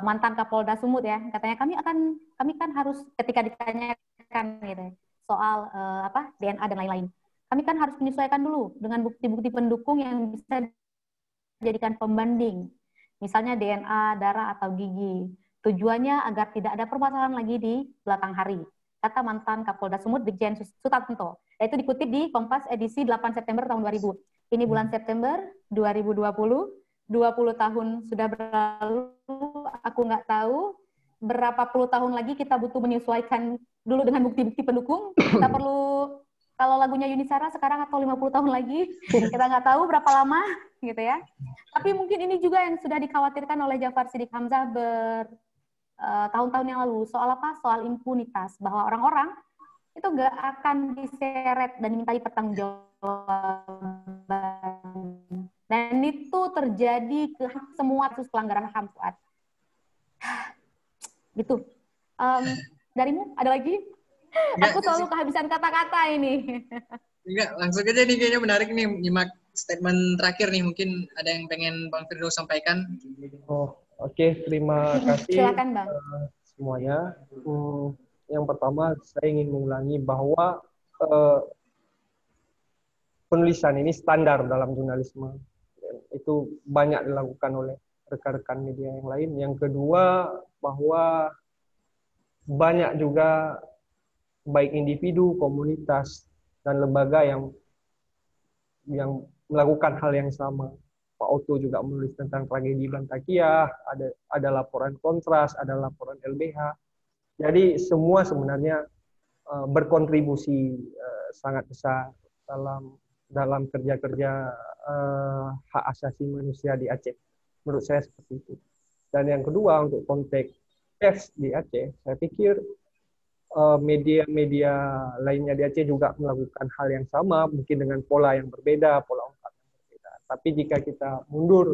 mantan Kapolda Sumut ya, katanya kami kan harus ketika ditanyakan gitu soal DNA dan lain-lain, kami kan harus menyesuaikan dulu dengan bukti-bukti pendukung yang bisa dijadikan pembanding, misalnya DNA, darah atau gigi. Tujuannya agar tidak ada permasalahan lagi di belakang hari, kata mantan Kapolda Sumut Brigjen Sutanto. Itu dikutip di Kompas edisi 8 September tahun 2000. Ini bulan September 2020, 20 tahun sudah berlalu, aku nggak tahu berapa puluh tahun lagi kita butuh menyesuaikan dulu dengan bukti-bukti pendukung. Kita perlu, kalau lagunya Yuni Shara sekarang atau 50 tahun lagi, kita nggak tahu berapa lama, gitu ya. Tapi mungkin ini juga yang sudah dikhawatirkan oleh Jafar Siddiq Hamzah tahun-tahun yang lalu. Soal apa? Soal impunitas, bahwa orang-orang itu nggak akan diseret dan dimintai pertanggungjawaban. Dan itu terjadi ke semua kasus pelanggaran HAM, Fuad. Gitu. Darimu ada lagi? Aku selalu kehabisan kata-kata ini. Enggak, langsung aja nih, kayaknya menarik nih nyimak statement terakhir nih. Mungkin ada yang pengen Bang Firdaus sampaikan. Oke, terima kasih. Silakan, Bang. Semuanya. Yang pertama, saya ingin mengulangi bahwa penulisan ini standar dalam jurnalisme. Itu banyak dilakukan oleh rekan-rekan media yang lain. Yang kedua, bahwa banyak juga baik individu, komunitas, dan lembaga yang melakukan hal yang sama. Pak Otto juga menulis tentang tragedi Bantakiah, ada laporan Kontras, ada laporan LBH. Jadi semua sebenarnya berkontribusi sangat besar dalam kerja-kerja hak asasi manusia di Aceh. Menurut saya seperti itu. Dan yang kedua, untuk konteks pers di Aceh, saya pikir media-media lainnya di Aceh juga melakukan hal yang sama, mungkin dengan pola yang berbeda, pola ungkap yang berbeda. Tapi jika kita mundur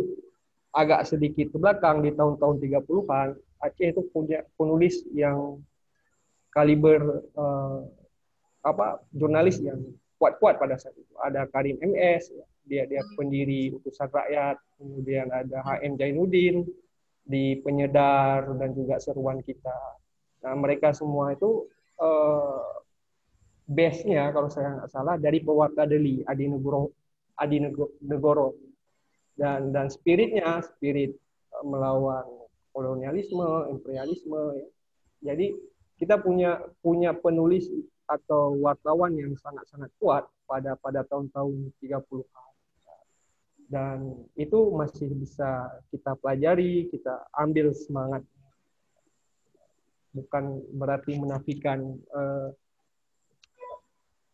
agak sedikit ke belakang di tahun-tahun 30-an, Aceh itu punya penulis yang kaliber jurnalis yang kuat-kuat pada saat itu. Ada Karim MS, dia pendiri Utusan Rakyat, kemudian ada HM Jainuddin di Penyedar dan juga Seruan Kita. Nah, mereka semua itu base-nya kalau saya nggak salah dari Pewarta Deli, Adi Negoro. Dan spiritnya, spirit melawan kolonialisme, imperialisme. Ya. Jadi kita punya penulis atau wartawan yang sangat-sangat kuat pada tahun-tahun 30-an. Dan itu masih bisa kita pelajari, kita ambil semangat. Bukan berarti menafikan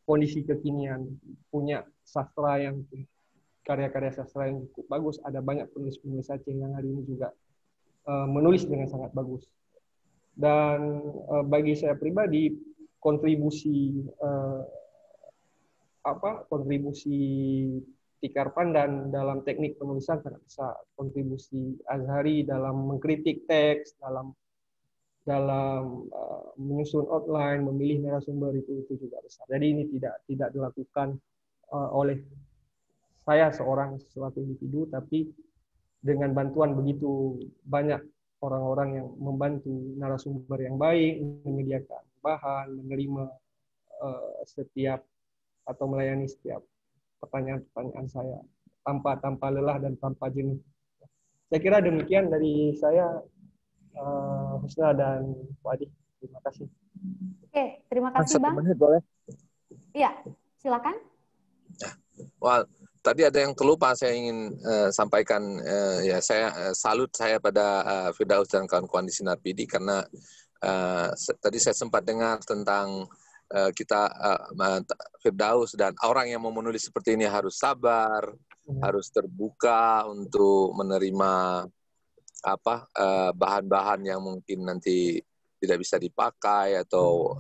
kondisi kekinian. Punya sastra yang karya-karya sastra yang cukup bagus. Ada banyak penulis-penulis Aceh yang hari ini juga menulis dengan sangat bagus. Dan bagi saya pribadi kontribusi Tikar Pandan dalam teknik penulisan sangat besar. Kontribusi Azhari dalam mengkritik teks, dalam menyusun outline, memilih narasumber itu juga besar. Jadi ini tidak dilakukan oleh saya seorang suatu individu, tapi dengan bantuan begitu banyak orang-orang yang membantu narasumber yang baik, menyediakan bahan, menerima setiap atau melayani setiap pertanyaan-pertanyaan saya tanpa lelah dan tanpa jenuh. Saya kira demikian dari saya. Husna dan Wadi, terima kasih. Oke, terima kasih Bang. 1 menit boleh? Iya, silakan. Wah, tadi ada yang terlupa saya ingin sampaikan. Ya, saya salut saya pada Firdaus dan kawan-kawan di Sinar PD karena tadi saya sempat dengar tentang kita Firdaus dan orang yang mau menulis seperti ini harus sabar, harus terbuka untuk menerima bahan-bahan yang mungkin nanti tidak bisa dipakai atau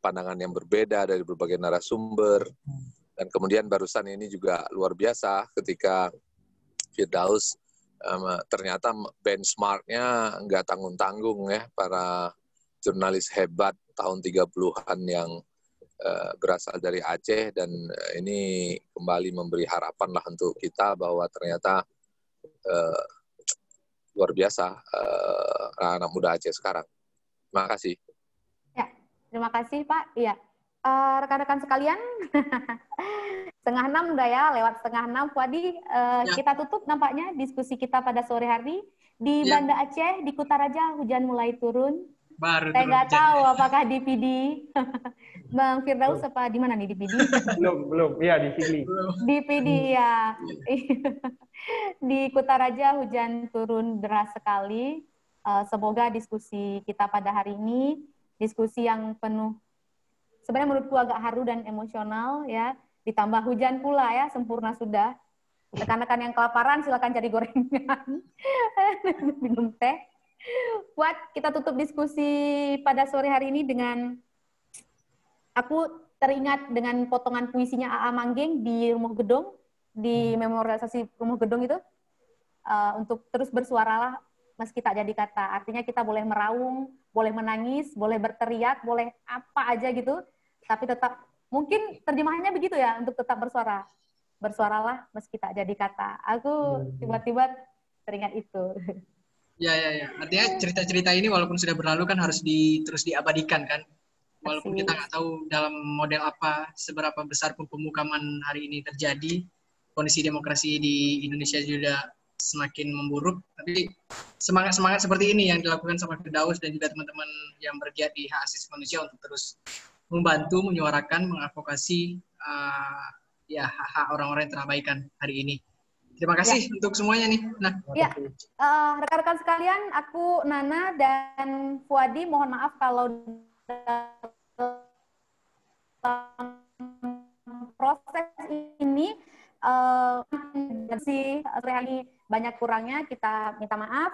pandangan yang berbeda dari berbagai narasumber. Dan kemudian barusan ini juga luar biasa ketika Firdaus ternyata benchmarknya nggak tanggung-tanggung ya, para jurnalis hebat tahun 30-an yang berasal dari Aceh, dan ini kembali memberi harapan lah untuk kita bahwa ternyata luar biasa anak muda Aceh sekarang. Terima kasih. Ya, terima kasih Pak. Iya, rekan-rekan sekalian, 5:30 udah ya, lewat 5:30. Wadi, kita tutup nampaknya diskusi kita pada sore hari. Di Ya. Banda Aceh, di Kutaraja hujan mulai turun. Baru Saya turun nggak hujan. tahu apakah di PD. Bang Firdaus apa di mana nih di PD? Belum. Iya, di Sigli. Di PD ya. Di Kutaraja hujan turun deras sekali. Semoga diskusi kita pada hari ini diskusi yang penuh, sebenarnya menurutku agak haru dan emosional ya. Ditambah hujan pula ya, sempurna sudah. Rekan-rekan yang kelaparan silakan cari gorengan, minum teh. Buat kita tutup diskusi pada sore hari ini dengan, aku teringat dengan potongan puisinya A.A. Manggeng di Rumah Gedong, di memorialisasi Rumah Gedong itu, untuk terus bersuaralah meski tak jadi kata. Artinya kita boleh meraung, boleh menangis, boleh berteriak, boleh apa aja gitu, tapi tetap, mungkin terjemahannya begitu ya, untuk tetap bersuara. Bersuaralah meski tak jadi kata. Aku tiba-tiba teringat itu. Ya. Artinya cerita-cerita ini walaupun sudah berlalu kan harus terus diabadikan kan. Walaupun kita nggak tahu dalam model apa, seberapa besar pun pemukaman hari ini terjadi, kondisi demokrasi di Indonesia juga semakin memburuk, tapi semangat-semangat seperti ini yang dilakukan sama Firdaus dan juga teman-teman yang bergiat di hak asasi manusia untuk terus membantu, menyuarakan, mengadvokasi hak-hak orang-orang yang terabaikan hari ini. Terima kasih untuk semuanya nih. Nah, ya, rekan-rekan sekalian, aku Nana dan Fuadi mohon maaf kalau proses ini banyak kurangnya, kita minta maaf.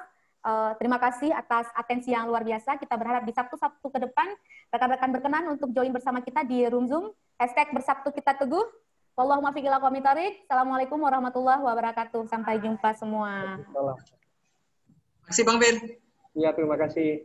Terima kasih atas atensi yang luar biasa. Kita berharap di Sabtu-Sabtu ke depan rekan-rekan berkenan untuk join bersama kita di room Zoom #bersabtu kita teguh. Wallahumma fiqil aqwamit thoriq. Assalamualaikum warahmatullahi wabarakatuh. Sampai jumpa semua. terima kasih Bang Fir. Iya, terima kasih.